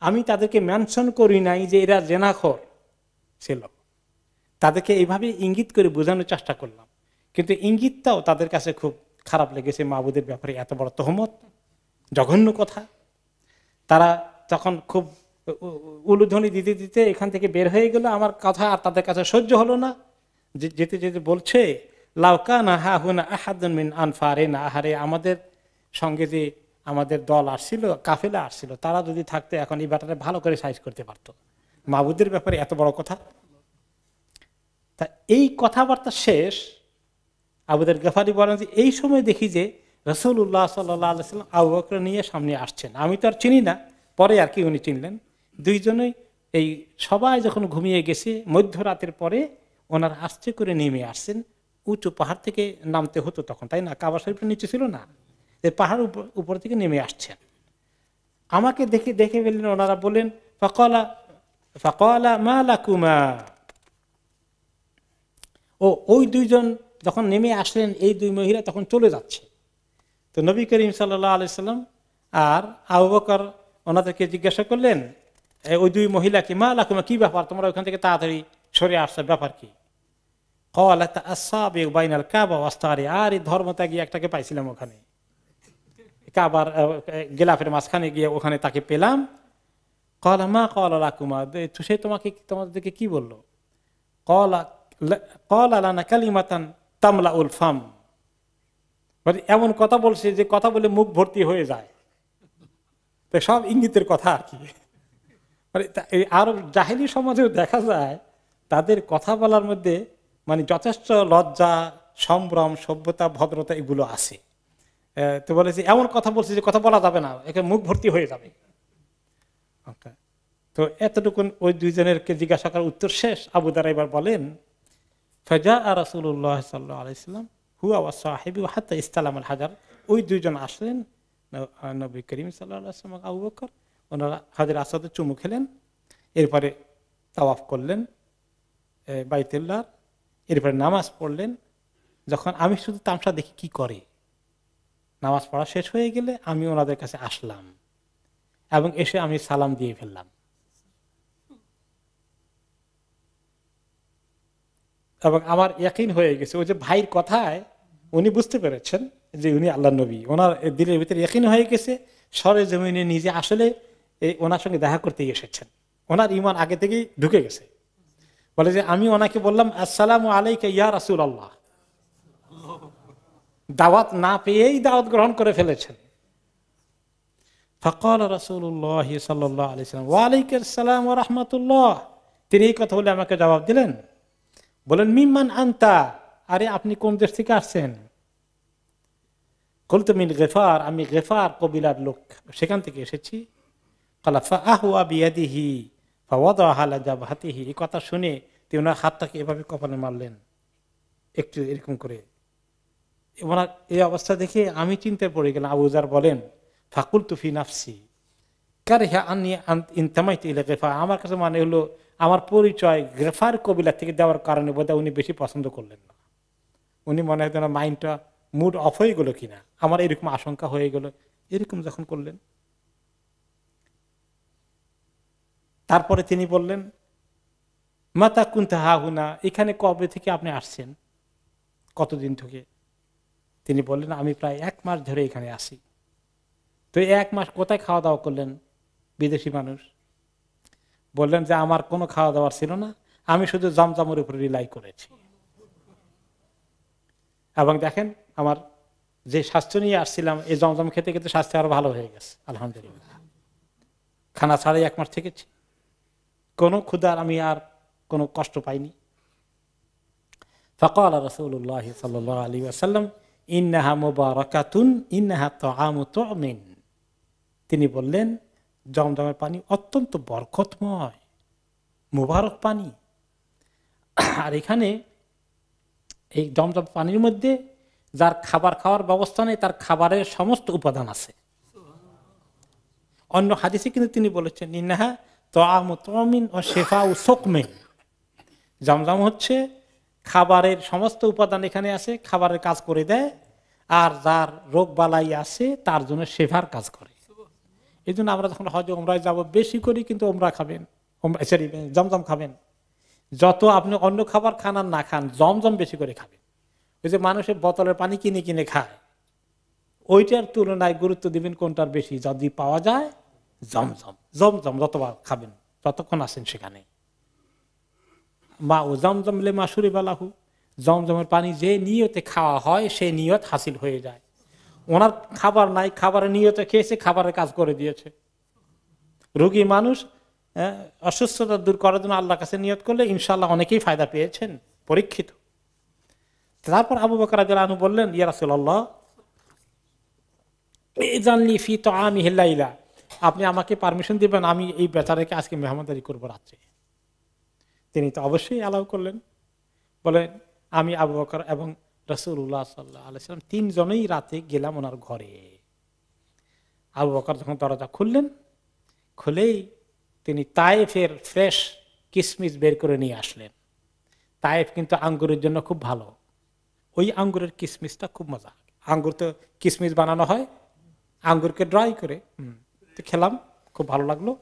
আমি তাদেরকে মেনশন করি নাই যে এরা জেনাখোর ছিল, তাদেরকে এইভাবে ইঙ্গিত করে বোঝানোর চেষ্টা করলাম। কিন্তু ইঙ্গিতটাও তাদের কাছে খুব খারাপ লেগেছে, মাবুদের ব্যাপারে এত বড় তহমত, জঘন্য কথা। তারা তখন খুব উলুধ্বনি দিতে দিতে এখান থেকে বের হয়ে গেল। আমার কথা আর তাদের কাছে সহ্য হলো না, যেতে যেতে বলছে, লাউকানা হাহুনা আহাদুন মিন আনফারিনা, আহারে আমাদের সঙ্গে যে আমাদের দল আসছিল, কাফেলা আসছিল, তারা যদি থাকতো এখন এই ব্যাপারে ভালো করে সাইজ করতে পারতো। মাবুদের ব্যাপারে এত বড় কথা। তা এই কথাবার্তা শেষ, আবু যর গফারি বলেন যে এই সময় দেখি যে রাসূলুল্লাহ সাল্লাল্লাহু আলাইহি ওয়াসাল্লাম আবু বকর নিয়ে সামনে আসছেন। আমি তো আর চিনি না, পরে আর কি উনি চিনলেন। 2 জনেই এই সবাই যখন ঘুমিয়ে গেছে, মধ্যরাতের পরে ওনারা আস্তে করে নেমে আসছেন। উঁচু পাহাড় থেকে নামতে হতো তখন, তাই না? কাবা শরীফের নিচে ছিল না, পাহাড় উপর থেকে নেমে আসছেন। আমাকে দেখে ফেললেন। ওনারা বললেন, ফাকালা মা লাকুমা, ওই 2 জন যখন নেমে আসলেন, এই 2 মহিলা তখন চলে যাচ্ছে। তো নবী করিম সাল্লাল্লাহু আলাইহি সাল্লাম আর আবু বকর ওনাদেরকে জিজ্ঞাসা করলেন, ওই 2 মহিলাকে, মা লাকুমা, কি ব্যাপার, তোমরা ওখান থেকে তাড়াতাড়ি সরে আসছে, ব্যাপার কি? ক্বালাত আসসাবিউ বাইনাল কাবা ওয়াস্তারি, আর এই ধর্মত্যাগী একটাকে পাইছিলাম ওখানে, কাবার গিলাফের মাঝখানে গিয়ে ওখানে তাকে পেলাম। ক্বালা মা ক্বালা লাকুমা, সে তোমাদেরকে কি বললো? ক্বালা লানা কালিমাতান তামলাউল ফাম, এমন কথা বলছে যে কথা বলে মুখ ভর্তি হয়ে যায়। তো সব ইঙ্গিতের কথা আর কি। আরব জাহেলি সমাজেও দেখা যায় তাদের কথা বলার মধ্যে মানে যথেষ্ট লজ্জা, সম্ভ্রম, সভ্যতা, ভদ্রতা এগুলো আছে। তো বলেছে এমন কথা বলছে যে কথা বলা যাবে না, একে মুখ ভর্তি হয়ে যাবে। তো এতটুকুন ওই 2 জনেরকে জিজ্ঞাসা করার উত্তর শেষ। আবু দার এবার বলেন, ফাজা রাসূলুল্লাহ সাল্লাল্লাহু আলাইহি ওয়াসাল্লাম হুয়া ওয়া সাহিবু হাত্তা ইসতালাম আল হাজার, ওই 2 জন আসলেন নবী করিম সাল্লাল্লাহু আলাইহি ওয়াসাল্লাম আবু বকর, ওনারা হাজরে আসওয়াদে চুমু খেলেন, এরপরে তাওয়াফ করলেন বাইতুল্লাহ, এরপরে নামাজ পড়লেন, যখন আমি শুধু তামসা দেখি কি করে, নামাজ পড়া শেষ হয়ে গেলে আমি ওনাদের কাছে আসলাম এবং এসে আমি সালাম দিয়ে ফেললাম। এবং আমার ইয়াকিন হয়ে গেছে, ওই যে ভাইয়ের কথায় উনি বুঝতে পেরেছেন যে উনি আল্লাহ নবী, ওনার দিলের ভিতরে ইয়াকিন হয়ে গেছে সরে জমিনে নিজে আসলে ওনার সঙ্গে দেখা করতেই এসেছেন। ওনার ইমান আগে থেকেই ঢুকে গেছে। বলে যে আমি ওনাকে বললাম আসসালামু আলাইকা ইয়া রাসূলুল্লাহ, দাওয়াত না পেয়েই দাওয়াত গ্রহণ করে ফেলেছেন। ফাকাল রাসূলুল্লাহ সাল্লাল্লাহু আলাইহি ওয়াসাল্লাম ওয়া আলাইকুম আসসালাম ওয়া রাহমাতুল্লাহ। তিনি এই কথা বলে আমাকে জবাব দিলেন, বলেন মিম্মান আনতা, আরে আপনি কোন দেশ থেকে আসছেন? কুলতু মিন গিফার, আমি গিফার কবিলার লোক, সেখান থেকে এসেছি। ক্বালা ফাআহওয়া বিয়াদিহি ফাওয়াদাহা আলা জাবহাতিহি, এই কথা শুনে তিনি ওনার হাতটাকে এভাবে কপালে মারলেন একটু এরকম করে। ওনার এই অবস্থা দেখে আমি চিন্তায় পড়ে গেলাম। আবু যার বলেন ফাকুলতু ফি নাফসি কারিহা আন্নী ইনতামাইতু ইলা গিফার, আমার কাছে মানে হলো আমার পরিচয় গিফার কবিলা থেকে দেওয়ার কারণে বোধহয় উনি বেশি পছন্দ করলেন না। উনি মনে হয় যেন মাইন্ডটা মুড অফ হয়ে গেল কিনা, আমার এরকম আশঙ্কা হয়ে গেল এরকম যখন করলেন। তারপরে তিনি বললেন মাতা কুনতা হাহুনা, এখানে কবে থেকে আপনি আসছেন, কতদিন থেকে? তিনি বললেন আমি প্রায় 1 মাস ধরে এখানে আসি। তো 1 মাস কোথায় খাওয়া দাওয়া করলেন বিদেশি মানুষ? বললেন যে আমার কোনো খাওয়া দাওয়ার ছিল না, আমি শুধু জমজমের উপরে রিলাই করেছি। এবং দেখেন আমার যে স্বাস্থ্য নিয়ে আসছিলাম, এই জমজম খেতে খেতে স্বাস্থ্য আরো ভালো হয়ে গেছে আলহামদুলিল্লাহ। খানা ছাড়াই 1 মাস থেকেছি, কোনো ক্ষুধার আমি আর কোনো কষ্ট পাইনি। ফাকাল রাসূলুল্লাহ সাল্লাল্লাহু আলাইহি ওয়াসাল্লাম ইন্নাহা মুবারাকাতুন ইন্নাহা তাআমু তুমিন, তিনি বললেন জমজমের পানি অত্যন্ত বরকতময়, মুবারক পানি। আর এখানে এই জমজম পানির মধ্যে যার খাবার খাওয়ার ব্যবস্থা নেই তার খাবারের সমস্ত উপাদান আছে। অন্য হাদিসে কিন্তু তিনি বলেছেন ইন্নাহা তাআমু তুমিন ওয়া শিফাউ সুকমিন, জমজম হচ্ছে খাবারের সমস্ত উপাদান এখানে আছে, খাবারের কাজ করে দেয়, আর যার রোগ বালাই আছে তার জন্য শেফার কাজ করে। এই জন্য আমরা যখন হজ উমরায় যাব বেশি করি কিন্তু উমরা খাবেন, জমজম খাবেন। যত আপনি অন্য খাবার খান আর না খান, জমজম বেশি করে খাবেন। ওই যে মানুষের বোতলের পানি কিনে কিনে খায়, ওইটার তুলনায় গুরুত্ব দিবেন কোনটার বেশি, যদি পাওয়া যায় জমজম। জমজম যতবার খাবেন যতক্ষণ আসেন সেখানে। মা ও জমজম লে মাসুরি বালাহু, জমজমের পানি যে নিয়তে খাওয়া হয় সেই নিয়ত হাসিল হয়ে যায়। ওনার খাবার নাই, খাবারের নিয়তে খেয়েছে, খাবারের কাজ করে দিয়েছে। রোগী মানুষ অসুস্থতা দূর করার জন্য আল্লাহর কাছে নিয়ত করলে ইনশাআল্লাহ অনেকেই ফায়দা পেয়েছেন, পরীক্ষিত। তারপর আবু বকর রাদিয়াল্লাহু আনহু বললেন ইয়া রাসূলুল্লাহ ইযানলি ফি তাআমিহি লাইলা, আপনি আমাকে পারমিশন দিবেন আমি এই বেচারাকে আজকে মেহমানদারি করব রাত্রে। তিনি তো অবশ্যই অ্যালাউ করলেন। বলেন আমি আবু বকর এবং রাসূলুল্লাহ সাল্লাল্লাহু আলাইহি ওয়াসাল্লাম 3 জনেই রাতে গেলাম ওনার ঘরে। আবু বকর যখন দরজা খুললেন, খুলেই তিনি তায়েফের ফ্রেশ কিসমিস বের করে নিয়ে আসলেন। তায়েফ কিন্তু আঙ্গুরের জন্য খুব ভালো, ওই আঙ্গুরের কিসমিসটা খুব মজা। আঙ্গুর তো কিসমিস বানানো হয় আঙ্গুরকে ড্রাই করে, তো খেলাম, খুব ভালো লাগলো।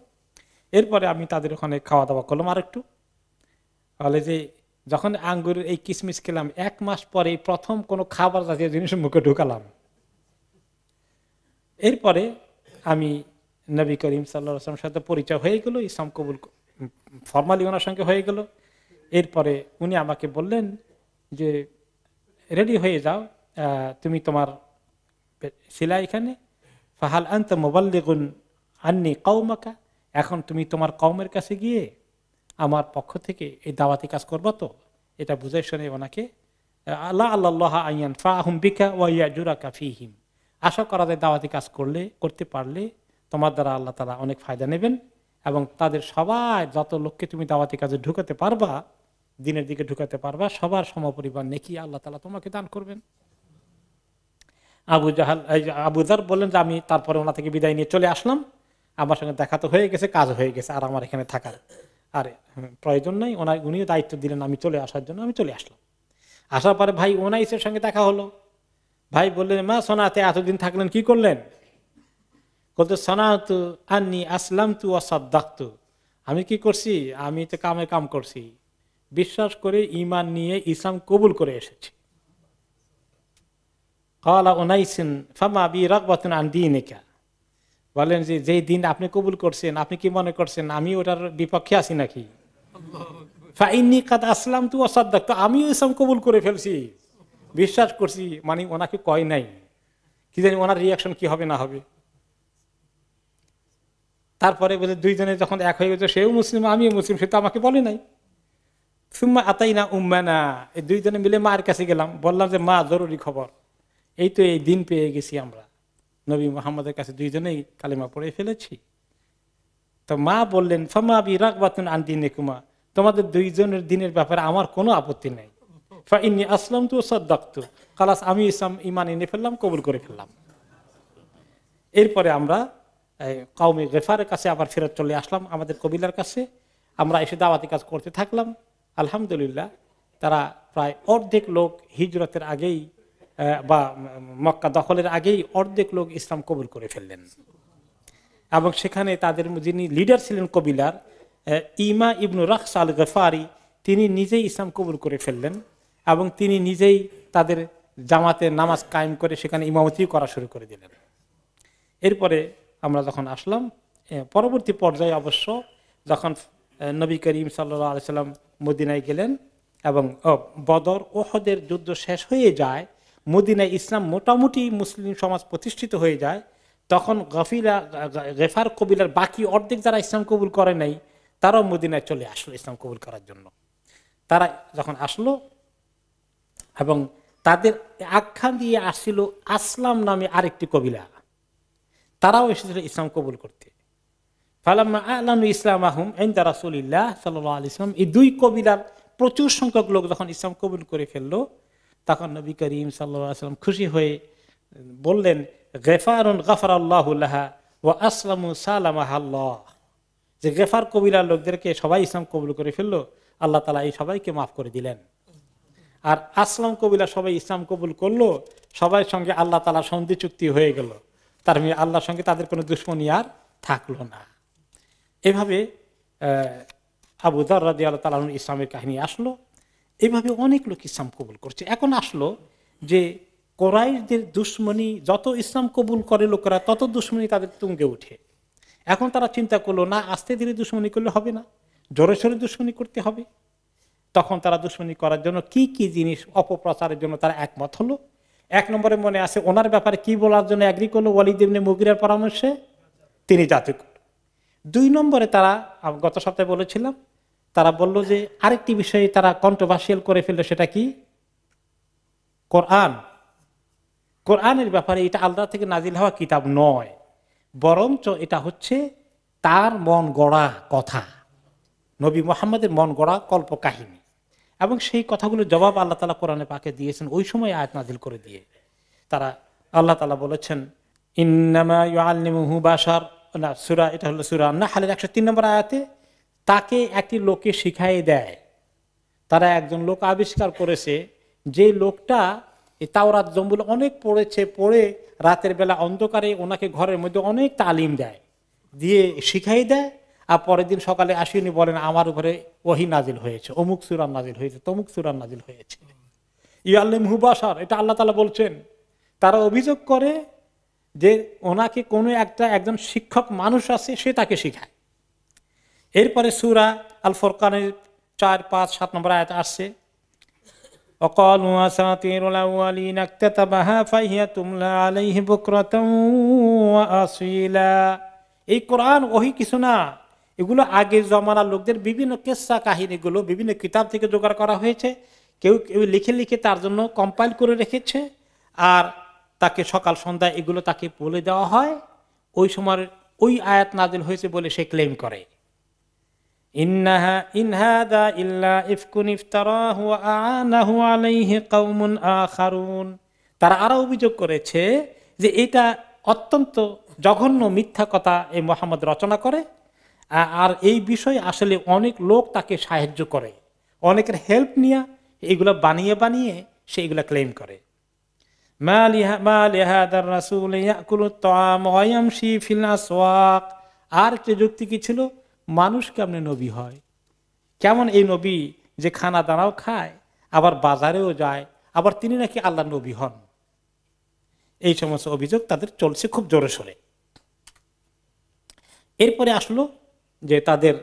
এরপরে আমি তাদের ওখানে খাওয়া দাওয়া করলাম আর একটু। তাহলে যে যখন আঙ্গুরের এই কিসমিস খেলাম, 1 মাস পরে প্রথম কোনো খাবার জাতীয় জিনিস মুখে ঢুকালাম। এরপরে আমি নবী করিম সাল্লাল্লাহু আলাইহি ওয়াসাল্লামের সাথে পরিচয় হয়ে গেল, ইসলাম কবুল ফরমালি ওনার সঙ্গে হয়ে গেল। এরপরে উনি আমাকে বললেন যে রেডি হয়ে যাও, তুমি তোমার ছিলা এখানে, ফাহাল আনতা মুবাল্লিগুন আন্নী কওমাকা, এখন তুমি তোমার কওমের কাছে গিয়ে আমার পক্ষ থেকে এই দাওয়াতি কাজ করবো তো? এটা বুঝে শুনে ওনাকে আল্লাহ আল্লাহ আইয়ান ফাহুম বিকা ওয়া ইয়াজুরাকা ফীহিম, আশা করা যায় দাওয়াতি কাজ করতে পারলে তোমার দ্বারা আল্লাহ তাআলা অনেক ফায়দা নেবেন এবং তাদের সবাই যত লোককে তুমি দাওয়াতি কাজে ঢুকাতে পারবা, দিনের দিকে ঢুকাতে পারবা, সবার সমপরিমাণ নেকি আল্লাহ তাআলা তোমাকে দান করবেন। আবু যার বললেন যে আমি তারপরে ওনা থেকে বিদায় নিয়ে চলে আসলাম, আমার সঙ্গে দেখা তো হয়ে গেছে, কাজ হয়ে গেছে, আর আমার এখানে থাকার আর প্রয়োজন নাই। উনিও দায়িত্ব দিলেন আমি চলে আসার জন্য, আমি চলে আসলাম। আসার পরে ভাই উনাইসের সঙ্গে দেখা হলো। ভাই বললেন, মা সোনাতে এতদিন থাকলেন, কি করলেন? বলতো সনাতু আন্নি আসলাম তু অসাদ্দাক্তু, আমি কি করছি, আমি তো কাম করছি, বিশ্বাস করে ঈমান নিয়ে ইসলাম কবুল করে এসেছি। ক্বালা উনাইসুন ফামা বি রাগবাতুন আন দীনিকা, বলেন যে যেই দিন আপনি কবুল করছেন, আপনি কি মনে করছেন আমি ওটার বিপক্ষে আছি নাকি? ফাইন্নী কাদ আসলাম তু অসাদ্দাক্তু, আমিও ইসলাম কবুল করে ফেলছি, বিশ্বাস করছি, মানে ওনাকে কয় নাই, কি জানি ওনার রিয়াকশন কি হবে না হবে। তারপরে বলে দুইজনে যখন এক হয়ে গেছে, সেও মুসলিম আমিও মুসলিম, সে তো আমাকে বলে নাই। সুম্মা আতাইনা উম্মানা, এই দুইজনে মিলে মায়ের কাছে গেলাম, বললাম যে মা জরুরি খবর, এই তো এই দিন পেয়ে গেছি আমরা, নবী মুহাম্মদের কাছে দুইজনেই কালেমা পড়ে ফেলেছি। তো মা বললেন, ফামা বি রাগবাতুন আন দীনিকুমা, তোমাদের দুইজনের দিনের ব্যাপারে আমার কোনো আপত্তি নেই। ফাইন্নী আসলামতু ওয়াসাদ্দাক্তু, খালাস আমি ইসলাম ঈমান এনে ফেললাম, কবুল করে ফেললাম। এরপরে আমরা কওমে গেফারের কাছে আবার ফেরত চলে আসলাম, আমাদের কবিলার কাছে। আমরা এসে দাওয়াতি কাজ করতে থাকলাম। আলহামদুলিল্লাহ, তারা প্রায় অর্ধেক লোক হিজরতের আগেই বা মক্কা দখলের আগেই অর্ধেক লোক ইসলাম কবুল করে ফেললেন। এবং সেখানে তাদের যিনি লিডার ছিলেন কবিলার, ইমা ইবনু রাখস আল গেফারি, তিনি নিজেই ইসলাম কবুল করে ফেললেন এবং তিনি নিজেই তাদের জামাতে নামাজ কায়েম করে সেখানে ইমামতি করা শুরু করে দিলেন। এরপরে আমরা যখন আসলাম, পরবর্তী পর্যায়ে অবশ্য যখন নবী করিম সাল্লাল্লাহু আলাইহি সাল্লাম মদিনায় গেলেন এবং বদর ওহদের যুদ্ধ শেষ হয়ে যায়, মদিনায় ইসলাম মোটামুটি মুসলিম সমাজ প্রতিষ্ঠিত হয়ে যায়, তখন গেফার কবিলার বাকি অর্ধেক যারা ইসলাম কবুল করে নাই, তারাও মদিনায় চলে আসলো ইসলাম কবুল করার জন্য। তারা যখন আসলো এবং তাদের আখ্যান দিয়ে আসছিল আসলাম নামে আরেকটি কবিলা, তারাও এসেছিল ইসলাম কবুল করতে। ফালাম্মা আ'লানু ইসলামাহুম ইনদা রাসূলিল্লাহ সাল্লাল্লাহু আলাইহি ওয়াসাল্লাম, এই দুই কবিলার প্রচুর সংখ্যক লোক যখন ইসলাম কবুল করে ফেললো, তখন নবী করিম সাল্লাল্লাহু আলাইহি ওয়াসাল্লাম খুশি হয়ে বললেন, গেফারুন গাফারাল্লাহু লাহা ওয়া আসলামু সালামাহাল্লাহ, যে গেফার কবিলার লোকদেরকে সবাই ইসলাম কবুল করে ফেললো, আল্লাহ তাআলা এই সবাইকে মাফ করে দিলেন। আর আসলাম কবিলা সবাই ইসলাম কবুল করলো, সবার সঙ্গে আল্লাহ তাআলা সন্ধি চুক্তি হয়ে গেল, তার মানে আল্লাহর সঙ্গে তাদের কোনো দুশমনী আর থাকলো না। এভাবে আবু যর রাদিয়াল্লাহু তাআলা আনহু ইসলামের কাহিনী আসলো। এইভাবে অনেক লোক ইসলাম কবুল করছে। এখন আসলো যে কুরাইশদের দুশমনী, যত ইসলাম কবুল করে লোকেরা তত দুশমনী তাদের তুঙ্গে উঠে। এখন তারা চিন্তা করলো, না আস্তে ধীরে দুশমনী করলে হবে না, জোরে সোরে দুশমনী করতে হবে। তখন তারা দুশমনী করার জন্য কি কি জিনিস অপপ্রচারের জন্য তারা একমত হলো। এক নম্বরে মনে আছে, ওনার ব্যাপারে কি বলার জন্য এগ্রি করলো, ওয়ালিদ ইবনে মুগিরার পরামর্শে তিনি জাতি করল। 2 নম্বরে তারা, গত সপ্তাহে বলেছিলাম, তারা বলল যে আরেকটি বিষয়ে তারা কন্ট্রোভার্সিয়াল করে ফেললো, সেটা কি? কোরআন। কোরআনের ব্যাপারে এটা আল্লাহ থেকে নাজিল হওয়া কিতাব নয়, বরঞ্চ এটা হচ্ছে তার মন গড়া কথা, নবী মুহাম্মদের মন গড়া কল্প কাহিনী। এবং সেই কথাগুলোর জবাব আল্লাহ তাআলা কোরআনে পাকে দিয়েছেন ওই সময় আয়াত নাজিল করে দিয়ে। তারা, আল্লাহ তাআলা বলেছেন, ইন্নামা ইউআল্লিমুহু বাশার, না সূরা, এটা হলো সূরা নাহলের 103 নম্বর আয়াতে, তাকে একটি লোকে শিখাই দেয়। তারা একজন লোক আবিষ্কার করেছে, যে লোকটা এই তাওরাত জম্বুল অনেক পড়েছে, পড়ে রাতের বেলা অন্ধকারে ওনাকে ঘরের মধ্যে অনেক তালিম দেয়, দিয়ে শিখাই দেয়, আর পরের দিন সকালে আসিনি বলেন আমার উপরে ওহী নাজিল হয়েছে, অমুক সূরা নাজিল হয়েছে, তমুক সূরা নাজিল হয়েছে। ইউআল্লিমুহু বাশার, এটা আল্লাহ তাআলা বলছেন। তারা অভিযোগ করে যে ওনাকে কোনো একজন শিক্ষক মানুষ আছে, সে তাকে শিখায়। এরপরে সূরা আল ফুরকানের 4, 5, 7 নম্বর আয়াত আসছে, ওয়াকালু আসাতিরুল আউয়ালিন ইকতাতাবাহা ফাহিয়া তুমলা আলাইহি বুকরাতাও ওয়া আসীলা। এই কোরআন ওহী কিছু না, এগুলো আগের জমানার লোকদের বিভিন্ন কিসসা কাহিনীগুলো বিভিন্ন কিতাব থেকে জোগাড় করা হয়েছে, কেউ কেউ লিখে লিখে তার জন্য কম্পাইল করে রেখেছে, আর তাকে সকাল সন্ধ্যায় এগুলো তাকে বলে দেওয়া হয়। ওই সময় ওই আয়াত নাজিল হয়েছে বলে সে ক্লেম করে। ইন হাযা ইল্লা ইফকুন ইফতারাহু ওয়া আ'নাহু আলাইহি কওমুন আখারুন। তারা আরো অভিযোগ করেছে যে এটা অত্যন্ত জঘন্য মিথ্যা কথা এই মুহাম্মদ রচনা করে, আর এই বিষয়ে আসলে অনেক লোক তাকে সাহায্য করে, অনেকের হেল্প নিয়ে এগুলো বানিয়ে বানিয়ে সে এগুলা ক্লেম করে। আর একটা যুক্তি কি ছিল, মানুষ কেমনে নবী হয়, কেমন এই নবী যে খানা দানাও খায় আবার বাজারেও যায়, আবার তিনি নাকি আল্লাহ নবী হন। এই সমস্ত অভিযোগ তাদের চলছে খুব জোরে সোরে। এরপরে আসলো যে তাদের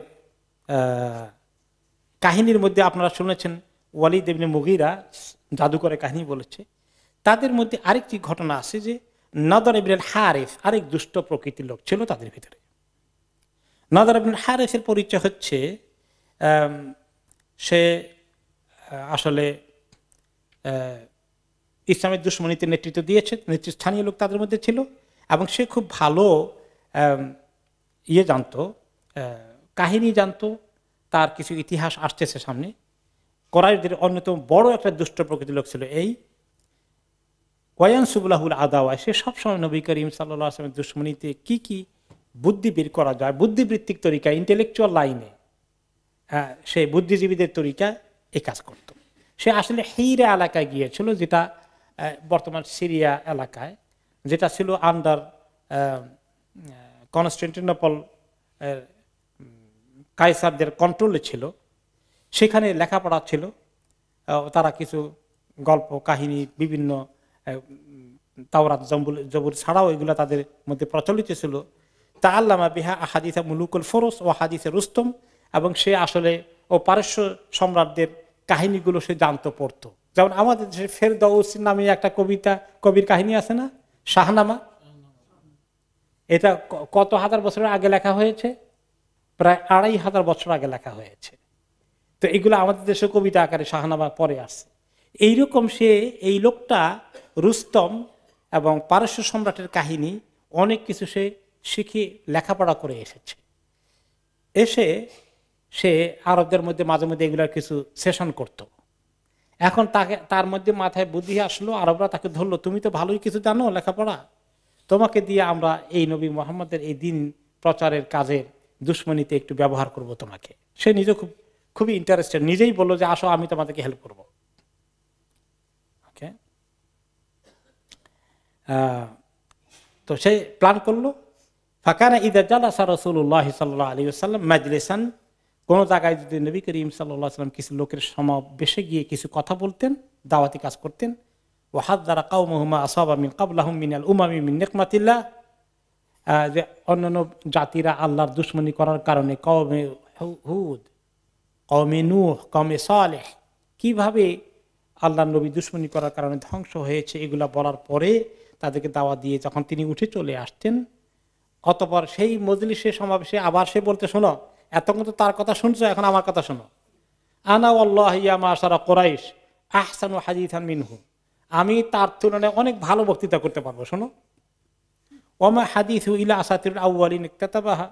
কাহিনীর মধ্যে আপনারা শুনেছেন ওয়ালিদ ইবনে মুগীরা জাদুকরের কাহিনী বলেছে। তাদের মধ্যে আরেকটি ঘটনা আছে যে নদর ইবনে হারিস আরেক দুষ্ট প্রকৃতির লোক ছিল তাদের ভিতরে। নদর ইবনে হারিসের পরিচয় হচ্ছে সে আসলে ইসলামের দুশমনীতে নেতৃত্ব দিয়েছে, নেতৃস্থানীয় লোক তাদের মধ্যে ছিল, এবং সে খুব ভালো জানতো, কাহিনী জানতো, তার কিছু ইতিহাস আসতেছে সামনে। কুরাইশদের অন্যতম বড় একটা দুষ্ট প্রকৃতির লোক ছিল এই ওয়ায়ানসুবুল্লাহুল আদাওয়া। সে সবসময় নবী করিম সাল্লাল্লাহু আলাইহি ওয়াসাল্লামের দুশমনীতে কি কি বুদ্ধি বের করা যায়, বুদ্ধিবৃত্তিক তরিকা, ইন্টেলেকচুয়াল লাইনে, সে বুদ্ধিজীবীদের তরিকা এই কাজ করত। সে আসলে হিরা এলাকায় গিয়েছিল, যেটা বর্তমান সিরিয়া এলাকায়, যেটা ছিল আন্ডার কনস্টান্টিনোপল কায়সারদের কন্ট্রোলে ছিল। সেখানে লেখাপড়া ছিল, তারা কিছু গল্প কাহিনী বিভিন্ন তাওরাত জবুর ছাড়াও এগুলো তাদের মধ্যে প্রচলিত ছিল। তাআল্লামা বিহা আহাদিসা মুলুকুল ফরস ও হাদিসে রুস্তম, এবং সে আসলে ও পারস্য সম্রাটদের কাহিনীগুলো সে জানতো, পড়তো। যেমন আমাদের দেশে ফেরদৌস নামে একটা কবির কাহিনী আছে না, শাহনামা। এটা কত হাজার বছরের আগে লেখা হয়েছে, প্রায় 2500 বছর আগে লেখা হয়েছে। তো এগুলো আমাদের দেশে কবিতা আকারে শাহনামা পরে আসছে। এইরকম সে, এই লোকটা রুস্তম এবং পারস্য সম্রাটের কাহিনী অনেক কিছু সে শিখে লেখাপড়া করে এসেছে। এসে সে আরবদের মধ্যে মাঝে মধ্যে এগুলার কিছু সেশন করত। এখন তার মধ্যে মাথায় বুদ্ধি আসলো, আরবরা তাকে ধরলো, তুমি তো ভালোই কিছু জানো লেখাপড়া, তোমাকে দিয়ে আমরা এই নবী মুহাম্মদের এই দিন প্রচারের কাজের দুশমনীতে একটু ব্যবহার করব তোমাকে। সে নিজে খুবই ইন্টারেস্টেড, নিজেই বললো যে আসো আমি তোমাদেরকে হেল্প করবো। ওকে, তো সে প্ল্যান করলো। ফাকানা ইদা জালাসা রাসূলুল্লাহ সাল্লাল্লাহু আলাইহি ওয়াসাল্লাম মাজলিসান, কোন জায়গায় যদি নবী করিম সাল্লাল্লাহু আলাইহি ওয়াসাল্লাম কিছু লোকের সমাবেশে গিয়ে কিছু কথা বলতেন, দাওয়াতি কাজ করতেন, ওয়া হাযযারা কাওমাহু মা আসাবা মিন ক্বাবলাহুম মিনাল উমামি মিন নিকমাতিল্লাহ, যে অন্যান্য জাতিরা আল্লাহর দুশমনী করার কারণে কওমে হুদ, কওমে নূহ, কওমে সালেহ কিভাবে আল্লাহর নবী দুশমনী করার কারণে ধ্বংস হয়েছে, এগুলা বলার পরে তাদেরকে দাওয়াত দিয়ে যখন তিনি উঠে চলে আসতেন, অতঃপর সেই মজলিসে সমাবেশে আবার সে বলতে, শোনো, এতক্ষণ তো তার কথা শুনছো, এখন আমার কথা শোনো। আনা ওয়াল্লাহি ইয়া মাশারা কুরাইশ আহসানু হাদিসান মিনহু, আমি তার তুলনায় অনেক ভালো বক্তৃতা করতে পারবো, শোনো। ওমা হাদিসু ইলা আসাতিরুল আউয়ালিন ইকতাতাবাহা,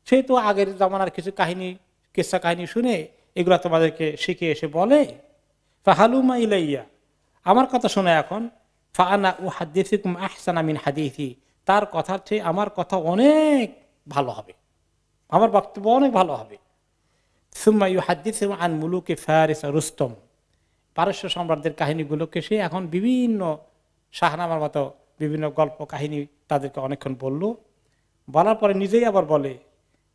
সে তো আগের জামানার কিছু কাহিনী, কিসসা কাহিনী শুনে এগুলা তোমাদেরকে শিখে এসে বলে। ফাহালুমা ইলাইয়া, আমার কথা শোনো এখন। ফাআনা উহাদ্দিসুকুম আহসানা মিন হাদিসি, তার কথার চেয়ে আমার কথা অনেক ভালো হবে, আমার বক্তব্য অনেক ভালো হবে। সুম্মা ইউহাদ্দিসু আন মুলুকি ফারিস রুস্তম, পারস্য সম্রাটদের কাহিনীগুলোকে সে এখন বিভিন্ন শাহনামার মতো বিভিন্ন গল্প কাহিনী তাদেরকে অনেকক্ষণ বলল। বলার পরে নিজেই আবার বলে,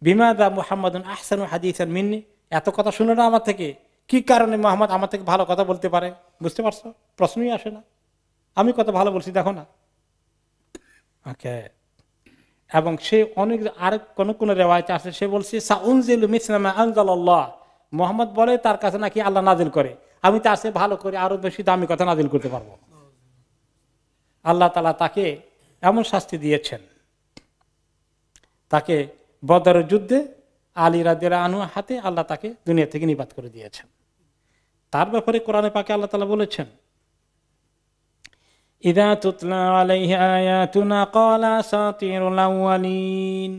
বিমাদা মুহাম্মাদুন আহসানু হাদিসান মিন্নি, এত কথা শুনে না আমার থেকে, কি কারণে মুহাম্মদ আমার থেকে ভালো কথা বলতে পারে? বুঝতে পারছো, প্রশ্নই আসে না, আমি কত ভালো বলছি দেখো না। ওকে, এবং সে অনেক আরেক কোন রেওয়ায়েতে আছে, সে বলছে সাউনজিলু মিসলা মা আনজালাল্লাহ, মুহাম্মদ বলে তার কাছে নাকি আল্লাহ নাজিল করে, আমি তার চেয়ে ভালো করে আরো বেশি দামি কথা নাজিল করতে পারবো। আল্লাহ তাআলা তাকে এমন শাস্তি দিয়েছেন, তাকে বদরের যুদ্ধে আলী রাদিয়াল্লাহু আনহু হাতে আল্লাহ তাকে দুনিয়া থেকে নিপাত করে দিয়েছেন। তার ব্যাপারে কোরআনে পাকে আল্লাহ তাআলা বলেছেন, ইযা তুতলা আলাইহি আয়াতুনা ক্বালা আসাতিরুল আউয়ালিন,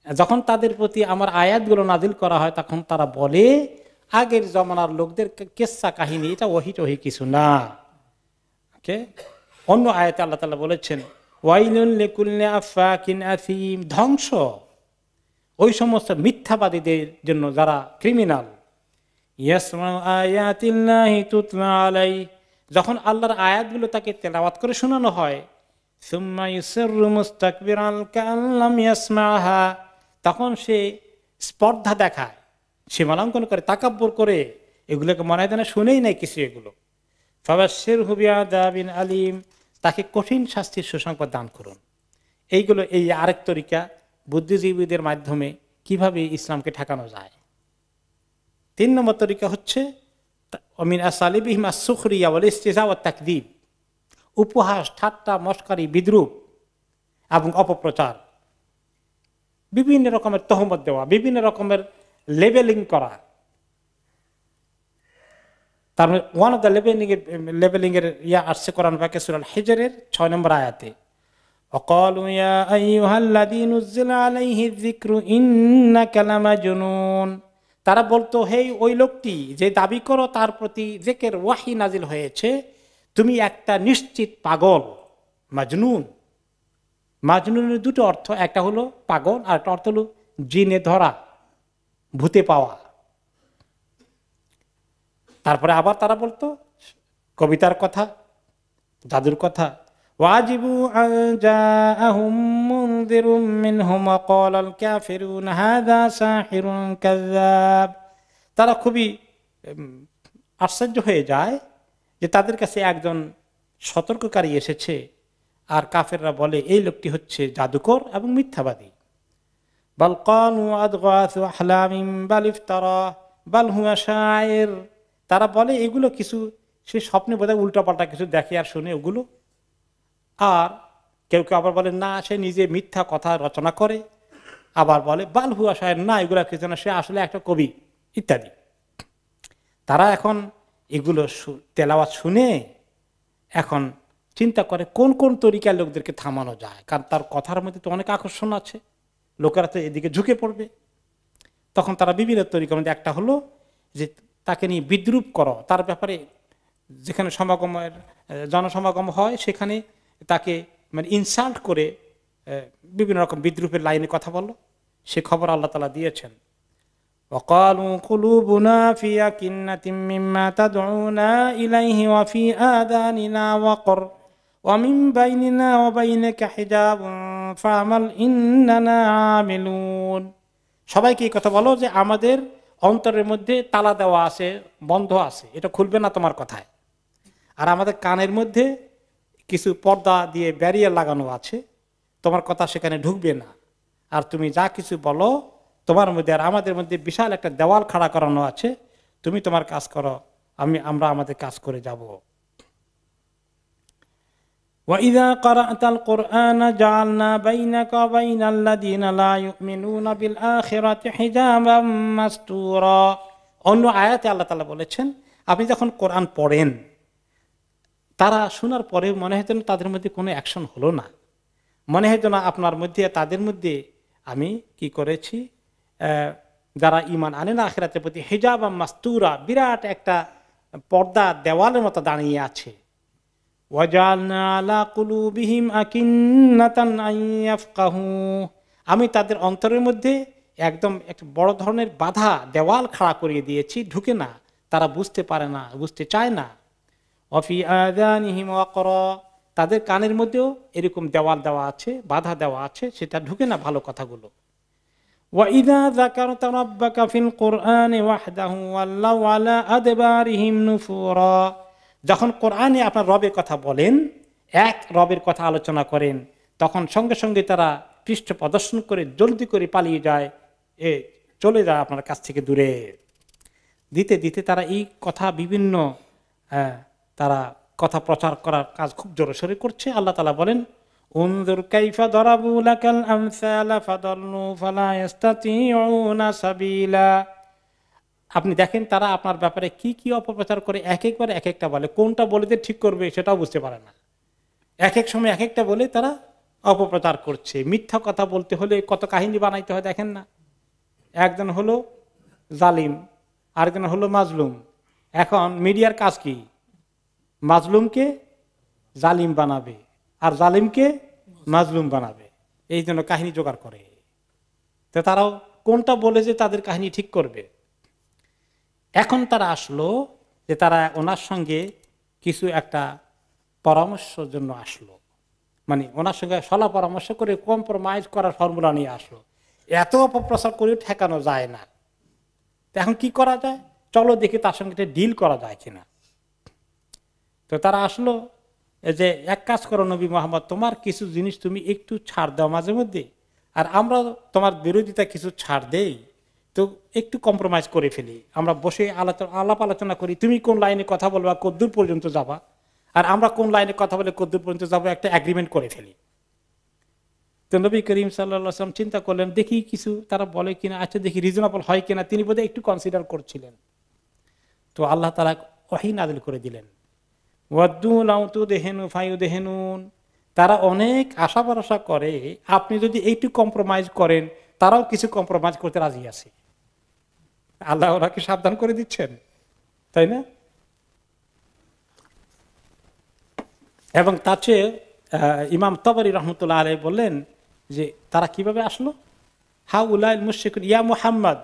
যখন তাদের প্রতি আমার আয়াতগুলো নাজিল করা হয় তখন তারা বলে আগের জমানার লোকদের কিসসা কাহিনী, এটা ওহী টহি কিছু না। ওকে, অন্য আয়াতে আল্লাহ তাআলা বলেছেন ওয়াইলুল লিকুল্লি আফাকিন আসিম, ধ্বংস ওই সমস্ত মিথ্যাবাদীদের জন্য যারা ক্রিমিনাল, ইয়াসমাউ আয়াতিল্লাহি তুতলা আলাইহি, যখন আল্লাহর আয়াতগুলো তাকে তেলাওয়াত করে শোনানো হয়, সুম্মা ইউসিররু মুস্তাকবিরান কাআন লাম ইয়াসমাহা, তখন সে স্পর্ধা দেখায়, সীমালঙ্ঘন করে, তাকাব্বুর করে, এগুলোকে মনে হয় যেন শুনেই নাই কিছু এগুলো। ফাবাশশিরহু বিআযাবিন আলীম, তাকে কঠিন শাস্তির সুসংবাদ দান করুন। এইগুলো এই আরেক তরিকা বুদ্ধিজীবীদের মাধ্যমে কিভাবে ইসলামকে ঠেকানো যায়। 3 নম্বর তরিকা হচ্ছে মিন আসালিবিহিম আস-সুখরিয়া ওয়াল ইস্তিহজা ওয়াত তাকযীব, উপহাস, ঠাট্টা, মশকারি, বিদ্রূপ এবং অপপ্রচার, বিভিন্ন রকমের তহমত দেওয়া, বিভিন্ন রকমের লেবেলিং করা। তার মানে ওয়ান অফ দ্য লেবেলিং এর আসছে কোরআন পাকে সূরা হিজরের 6 নম্বর আয়াতে, وقالوا يا أيها الذي نزل عليه الذكر إنك لمجنون, তারা বলতো, হে ওই লোকটি যে দাবি করো তার প্রতি জিকির ওয়াহি নাজিল হয়েছে, তুমি একটা নিশ্চিত পাগল। মাজনুন, মাজনুনের দুটো অর্থ, একটা হলো পাগল আর একটা অর্থ হলো জিনে ধরা, ভূতে পাওয়া। তারপরে আবার তারা বলতো কবিতার কথা, জাদুর কথা। ওয়াজিবু আন জাআহুম মুনযিরুম মিনহুম ওয়া ক্বালাল কাফিরুন হাযা সাহিরুন কাযযাব, তারা খুবই আশ্চর্য হয়ে যায় যে তাদের কাছে একজন সতর্ককারী এসেছে, আর কাফেররা বলে এই লোকটি হচ্ছে জাদুকর এবং মিথ্যাবাদী। বাল ক্বালু আদগাসু আহলামিন বাল ইফতারা বাল হুয়া শাইর, তারা বলে এগুলো কিছু সে স্বপ্নে বোধহয় উল্টাপাল্টা কিছু দেখে আর শুনে ওগুলো। আর কেউ কেউ আবার বলে না, সে নিজে মিথ্যা কথা রচনা করে, আবার বলে বাল হুয়া শায়ের, না এগুলো কিছু না, সে আসলে একটা কবি ইত্যাদি। তারা এখন এগুলো তেলাওয়াত শুনে এখন চিন্তা করে কোন কোন তরিকার লোকদেরকে থামানো যায়, কারণ তার কথার মধ্যে তো অনেক আকর্ষণ আছে, লোকেরা তো এদিকে ঝুঁকে পড়বে। তখন তারা বিভিন্ন তরিকার মধ্যে একটা হলো যে তাকে নিয়ে বিদ্রূপ করো, তার ব্যাপারে যেখানে সমাগমের জনসমাগম হয় সেখানে তাকে মানে ইনসাল্ট করে বিভিন্ন রকম বিদ্রূপের লাইনে কথা বললো, সে খবর আল্লাহ তাআলা দিয়েছেন। وقالوا قلوبنا في أكنة مما تدعونا إليه وفي آذاننا وقر ومن بيننا وبينك حجاب فاعمل إننا عاملون, সবাইকে এই কথা বলো যে আমাদের অন্তরের মধ্যে তালা দেওয়া আছে, বন্ধ আছে, এটা খুলবে না তোমার কথায়, আর আমাদের কানের মধ্যে কিছু পর্দা দিয়ে ব্যারিয়ার লাগানো আছে, তোমার কথা সেখানে ঢুকবে না, আর তুমি যা কিছু বলো তোমার মধ্যে আর আমাদের মধ্যে বিশাল একটা দেওয়াল খাড়া করানো আছে, তুমি তোমার কাজ করো, আমরা আমাদের কাজ করে যাব। وَإِذَا قَرَأْتَ الْقُرْآنَ جَعَلْنَا بَيْنَكَ وَبَيْنَ الَّذِينَ لَا يُؤْمِنُونَ بِالْآخِرَةِ حِجَابًا مَسْتُورًا, অন্য আয়াতে আল্লাহ তাআলা বলেছেন আপনি যখন কোরআন পড়েন, তারা শোনার পরে মনে হয় যেন তাদের মধ্যে কোনো অ্যাকশন হলো না, মনে হয় যেন আপনার মধ্যে তাদের মধ্যে আমি কি করেছি, যারা ঈমান আনে না আখিরাতের প্রতি, হিজাবাম মাস্তুরা, বিরাট একটা পর্দা দেওয়ালের মতো দাঁড়িয়ে আছে। ওয়াজআলনা আলা কুলুবিহিম আকিন্নাতান আন ইয়াফকাহু, আমি তাদের অন্তরের মধ্যে একদম একটা বড় ধরনের বাধা দেওয়াল খাড়া করিয়ে দিয়েছি, ঢুকে না, তারা বুঝতে পারে না, বুঝতে চায় না। ওয়াফি আযানিহিম ওয়াকরা, তাদের কানের মধ্যেও এরকম দেওয়াল দেওয়া আছে, বাধা দেওয়া আছে, সেটা ঢুকে না ভালো কথাগুলো। وَإِذَا ذَكَرْتَ رَبَّكَ فِي الْقُرْآنِ وَحْدَهُ وَلَّوْا عَلَى أَدْبَارِهِمْ نُفُورًا, যখন কোরআনে আপনার রবের কথা বলেন, এক রবের কথা আলোচনা করেন, তখন সঙ্গে সঙ্গে তারা পৃষ্ঠ প্রদর্শন করে জলদি করে পালিয়ে যায়, চলে যায় আপনার কাছ থেকে দূরে। দিতে দিতে তারা এই কথা বিভিন্ন তারা কথা প্রচার করার কাজ খুব জোরসোরে করছে। আল্লাহ তাআলা বলেন উনজুর কাইফা দরাবু লাকাল আমসালা ফাদাল্লু ফালা ইস্তাতিউনা সাবিলা, আপনি দেখেন তারা আপনার ব্যাপারে কি কি অপপ্রচার করে, এক একবার এক একটা বলে, কোনটা বলে যে ঠিক করবে সেটাও বুঝতে পারে না, এক এক সময় এক একটা বলে তারা অপপ্রচার করছে। মিথ্যা কথা বলতে হলে কত কাহিনী বানাইতে হয় দেখেন না, একজন হলো জালিম, আরেকজন হলো মাজলুম। এখন মিডিয়ার কাজ কি, মাজলুমকে জালিম বানাবে আর জালিমকে মাজলুম বানাবে, এই জন্য কাহিনী জোগাড় করে। তো তারাও কোনটা বলে যে তাদের কাহিনী ঠিক করবে। এখন তারা আসলো যে তারা ওনার সঙ্গে কিছু একটা পরামর্শের জন্য আসলো, মানে ওনার সঙ্গে সলা পরামর্শ করে কম্প্রোমাইজ করার ফর্মুলা নিয়ে আসলো। এত অপপ্রচার করে ঠেকানো যায় না, এখন কি করা যায়, চলো দেখি তার সঙ্গে ডিল করা যায় কিনা। তো তারা আসলো যে এক কাজ করো নবী মোহাম্মদ, তোমার কিছু জিনিস তুমি একটু ছাড় দাও মাঝে মধ্যে, আর আমরা তোমার বিরোধিতা কিছু ছাড় দেই, তো একটু কম্প্রোমাইজ করে ফেলি, আমরা বসে আলাপ আলোচনা করি, তুমি কোন লাইনে কথা বলবা, কদ্দূর পর্যন্ত যাবা, আর আমরা কোন লাইনে কথা বলে কদ্দূর পর্যন্ত যাবো, একটা এগ্রিমেন্ট করে ফেলি। তো নবী করিম সাল্লাল্লাহু আলাইহি ওয়াসাল্লাম চিন্তা করলেন দেখি কিছু তারা বলে কিনা, আচ্ছা দেখি রিজনেবল হয় কিনা, তিনি বোধহয় একটু কনসিডার করছিলেন। তো আল্লাহ তাআলা ওহী নাযিল করে দিলেন, ওয়াদ্দু লাউ তুদহিনু ফায়ুদহিনুন, তারা অনেক আশা ভরসা করে আপনি যদি একটু কম্প্রোমাইজ করেন তারাও কিছু কম্প্রোমাইজ করতে রাজি আছে। আল্লাহ ওনাকে সাবধান করে দিচ্ছেন, তাই না? এবং তার চেয়ে ইমাম তাবরী রহমতুল্লাহ আলাইহি বললেন যে তারা কিভাবে আসলো, হাউলাইল মুশরিকুন ইয়া মুহাম্মদ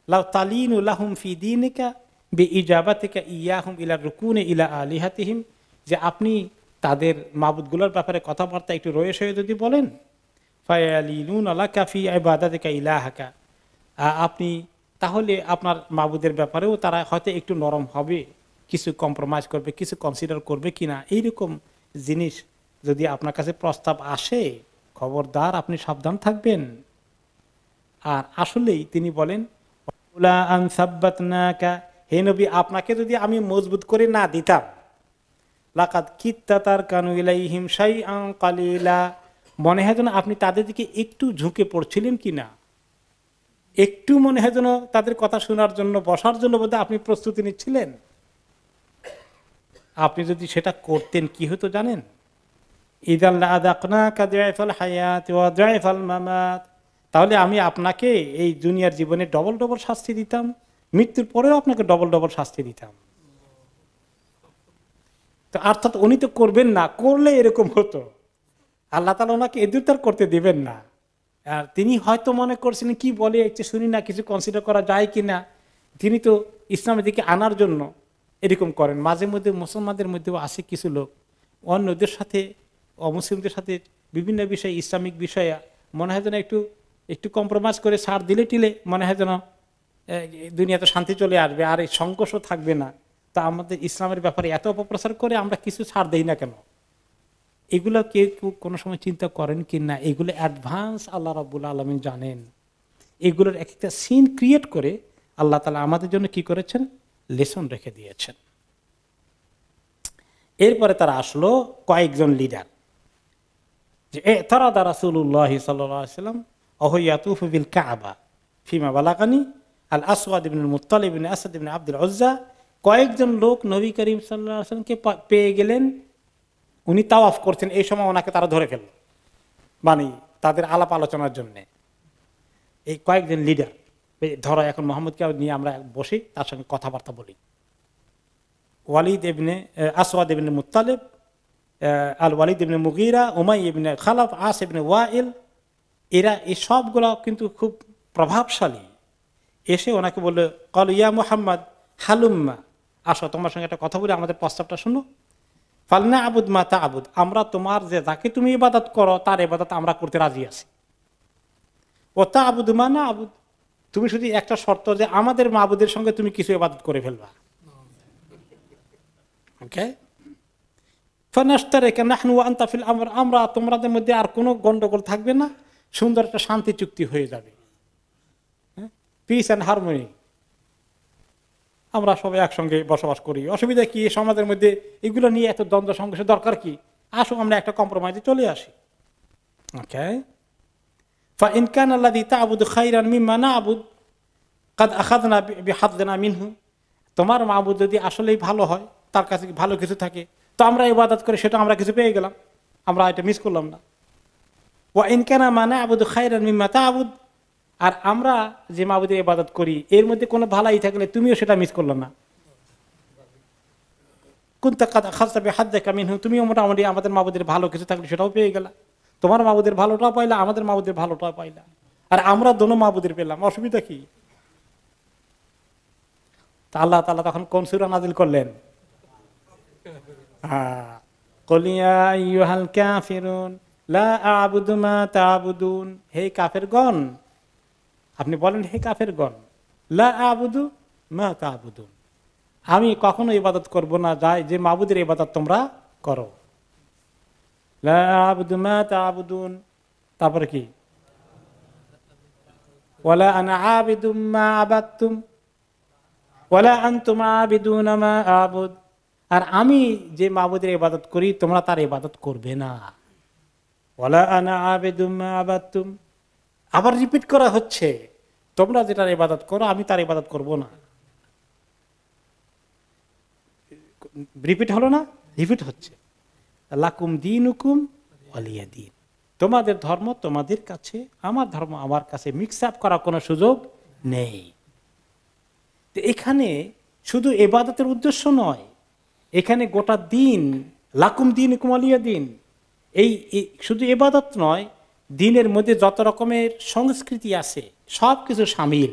লাউ তালিনু লাহুম ফি দীনিকা বিইজাবাতিকা ইয়াহুম ইলা রুকুনি ইলা আলিহাতিহিম, যে আপনি তাদের মাবুদগুলোর ব্যাপারে কথাবার্তা একটু রয়েছে যদি বলেন, ফায়ালিনুনা লাকা ফি ইবাদাতিকা ইলাহাকা, আপনি তাহলে আপনার মাবুদের ব্যাপারেও তারা হয়তো একটু নরম হবে, কিছু কম্প্রোমাইজ করবে, কিছু কনসিডার করবে কিনা, এইরকম জিনিস যদি আপনার কাছে প্রস্তাব আসে খবরদার আপনি সাবধান থাকবেন। আর আসলেই তিনি বলেন, হে নবী, আপনাকে যদি আমি মজবুত করে না দিতাম, লাকাদ কিত্তা তারকানু ইলাইহিম শাইআন কালিলা, মনে হয় যেন আপনি তাদের দিকে একটু ঝুঁকে পড়ছিলেন কিনা, একটু মনে হয় যেন তাদের কথা শোনার জন্য বসার জন্য বোধহয় আপনি প্রস্তুতি নিচ্ছিলেন। আপনি যদি সেটা করতেন কি হতো জানেন, তাহলে আমি আপনাকে এই দুনিয়ার জীবনে ডবল ডবল শাস্তি দিতাম, মৃত্যুর পরেও আপনাকে ডবল ডবল শাস্তি দিতাম। তো অর্থাৎ উনি তো করবেন না, করলে এরকম হতো, আল্লাহ তাআলা ওনাকে এদুতার করতে দিবেন না। আর তিনি হয়তো মনে করছেন কি বলে একটু শুনি না, কিছু কনসিডার করা যায় কিনা, তিনি তো ইসলামের দিকে আনার জন্য এরকম করেন। মাঝে মধ্যে মুসলমানদের মধ্যেও আছে কিছু লোক অন্যদের সাথে, অমুসলিমদের সাথে বিভিন্ন বিষয়ে, ইসলামিক বিষয়ে মনে হয় যেন একটু একটু কম্প্রোমাইজ করে ছাড় দিলে টিলে মনে হয় যেন দুনিয়াতে শান্তি চলে আসবে আর এই সংঘর্ষ থাকবে না। তা আমাদের ইসলামের ব্যাপারে এত অপপ্রচার করে আমরা কিছু ছাড় দেই না কেন? এগুলো কেউ কোনো সময় চিন্তা করেন কি না, এগুলো অ্যাডভান্স আল্লাহ রাব্বুল আলামিন জানেন। এগুলোর একটা সিন ক্রিয়েট করে আল্লাহ তাআলা আমাদের জন্য কি করেছেন, লেসন রেখে দিয়েছেন। এরপরে তারা আসলো কয়েকজন লিডার, যে তারাদা রাসূলুল্লাহ সাল্লাল্লাহু আলাইহি ওয়াসাল্লাম ওয়া ইয়াতুফু বিল কাবা ফিমা বালাগানি আল আসওয়াদ ইবনে মুত্তালিব ইবনে আসাদ ইবনে আব্দুল উজ্জা, কয়েকজন লোক নবী করিম সাল্লাল্লাহু আলাইহি ওয়াসাল্লামকে পেয়ে গেলেন, উনি তাওয়াফ করছেন, এই সময় ওনাকে তারা ধরে ফেলল, মানে তাদের আলাপ আলোচনার জন্য। এই কয়েকজন লিডার ধরো, এখন মোহাম্মদকে নিয়ে আমরা বসি, তার সঙ্গে কথাবার্তা বলি। ওয়ালিদ ইবনে আসওয়াদ ইবনে মুত্তালিব, আল ওয়ালিদ ইবনে মুগীরা, উমাই ইবনে খালাফ, আস ইবনে ওয়াইল, এরা এই সবগুলো কিন্তু খুব প্রভাবশালী। এসে ওনাকে বলল, ক্বালু ইয়া মুহাম্মদ হালুম্মা, আসো তোমার সঙ্গে একটা কথা বলি, আমাদের প্রস্তাবটা শুনো। ফালনা আবুদ মা তা আবুদ, আমরা তোমার যে যাকে তুমি ইবাদত করো তার ইবাদত আমরা করতে রাজি আছি। ও তা আবুদ মা না আবুদ, তুমি শুধু একটা শর্ত যে আমাদের মাবুদের সঙ্গে তুমি কিছু ইবাদত করে ফেলবা। ওকে, ফানাশতারিকা নাহনু ওয়া আনতা ফিল আমর, আমরা তোমাদের মধ্যে আর কোনো গন্ডগোল থাকবে না, সুন্দর একটা শান্তি চুক্তি হয়ে যাবে, পিস অ্যান্ড হারমোনি, আমরা সবাই একসঙ্গে বসবাস করি, অসুবিধা কি সমাজের মধ্যে, এগুলো নিয়ে এত দ্বন্দ্ব সংঘর্ষের দরকার কি, আসো আমরা একটা কম্প্রোমাইজে চলে আসি। ওকে, ফাইন কানা আল্লাযী তা'বুদু খায়রান মিম্মা না'বুদ কাদ আখাযনা বিহাযনা মিনহু, তোমার মাবুদ যদি আসলেই ভালো হয়, তার কাছে ভালো কিছু থাকে, তো আমরা ইবাদত করে সেটা আমরা কিছু পেয়ে গেলাম, আমরা এটা মিস করলাম না। ওয়া ইন কানা মা না'বুদু খায়রান মিম্মা তা'বুদ, আর আমরা যে মাবুদের ইবাদত করি এর মধ্যে কোনো ভালাই থাকলে তুমিও সেটা মিস করলো না, কুনতা কাদ আখাযতা বিহাযকা মিনহু, তুমিও মোটামুটি আমাদের মাবুদের ভালো কিছু থাকলে সেটাও পেয়ে গেলা, তোমার মাবুদের ভালোটাও পাইলা, আমাদের মাবুদের ভালোটাও পাইলা, আর আমরা দোনো মাবুদের পেলাম, অসুবিধা কি? আল্লাহ তাআলা তখন কোন সূরা নাযিল করলেন? কুল ইয়া আইয়ুহাল কাফিরুন লা আ'বুদু মা তা'বুদুন, হে কাফেরগণ আপনি বলেন, হে কাফেরগণ, লা আ'বুদু মা তা'বুদুন, আমি কখনো ইবাদত করব না যে মাবুদের ইবাদত তোমরা করো। লা আ'বুদু মা তা'বুদুন, তারপরে কি? ওয়ালা আনা আবিদুম মা আবাদতুম ওয়ালা আনতুম আবিদুনা মা আ'বুদ, আর আমি যে মাবুদের ইবাদত করি তোমরা তার ইবাদত করবে না। ওয়ালা আনা আবিদুম মা আবাদতুম, আবার রিপিট করা হচ্ছে, তোমরা যেটার ইবাদত করো আমি তার ইবাদত করব না। রিপিট হলো না? রিপিট হচ্ছে। লাকুম দীনুকুম ওয়ালিয়া দীন, তোমাদের ধর্ম তোমাদের কাছে, আমার ধর্ম আমার কাছে, মিক্স আপ করার কোনো সুযোগ নেই। তো এখানে শুধু ইবাদতের উদ্দেশ্য নয়, এখানে গোটা দিন, লাকুম দীনুকুম ওয়ালিয়া দীন, এই শুধু ইবাদত নয়, দিনের মধ্যে যত রকমের সংস্কৃতি আছে সব কিছু শামিল।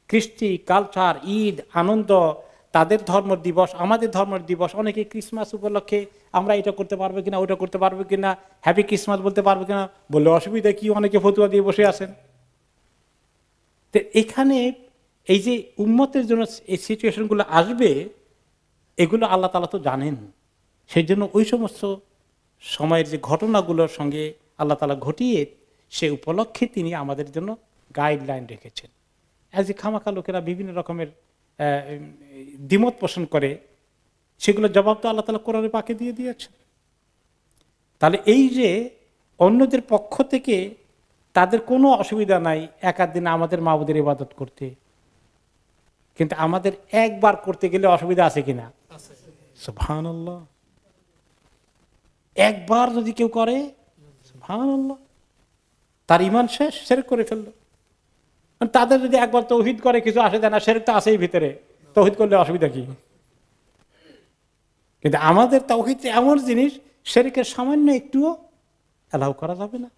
কৃষ্টি, কালচার, ঈদ, আনন্দ, তাদের ধর্ম দিবস, আমাদের ধর্ম দিবস। অনেকে ক্রিসমাস উপলক্ষে আমরা এটা করতে পারবো কিনা, ওটা করতে পারবো কিনা, হ্যাপি ক্রিসমাস বলতে পারবো কিনা, বললে অসুবিধা কি, অনেকে ফতুয়া দিয়ে বসে আছেন। তো এখানে এই যে উম্মতের জন্য এই সিচুয়েশনগুলো আসবে, এগুলো আল্লাহ তাআলা তো জানেন। সেই জন্য ওই সমস্ত সময়ের যে ঘটনাগুলোর সঙ্গে আল্লাহ তাআলা ঘটিয়ে সে উপলক্ষে তিনি আমাদের জন্য গাইডলাইন রেখেছেন। অ্যাজ এ খামাখা লোকেরা বিভিন্ন রকমের দ্বিমত পোষণ করে, সেগুলো জবাব তো আল্লাহ তাআলা কোরআনে পাকে দিয়ে দিয়েছেন। তাহলে এই যে অন্যদের পক্ষ থেকে তাদের কোনো অসুবিধা নাই এক আধ দিন আমাদের মাবুদের ইবাদত করতে, কিন্তু আমাদের একবার করতে গেলে অসুবিধা আছে কিনা? সুবহানাল্লাহ। একবার যদি কেউ করে, সুবহানাল্লাহ, তার ঈমান শেষ, শিরক করে ফেললো। তাদের যদি একবার তাওহীদ করে কিছু আসে যায় না, শিরক তো আছেই ভিতরে, তাওহীদ করলে অসুবিধা কি? কিন্তু আমাদের তাওহীদ এমন জিনিস, শিরকের সামান্য একটুও অ্যালাউ করা যাবে না।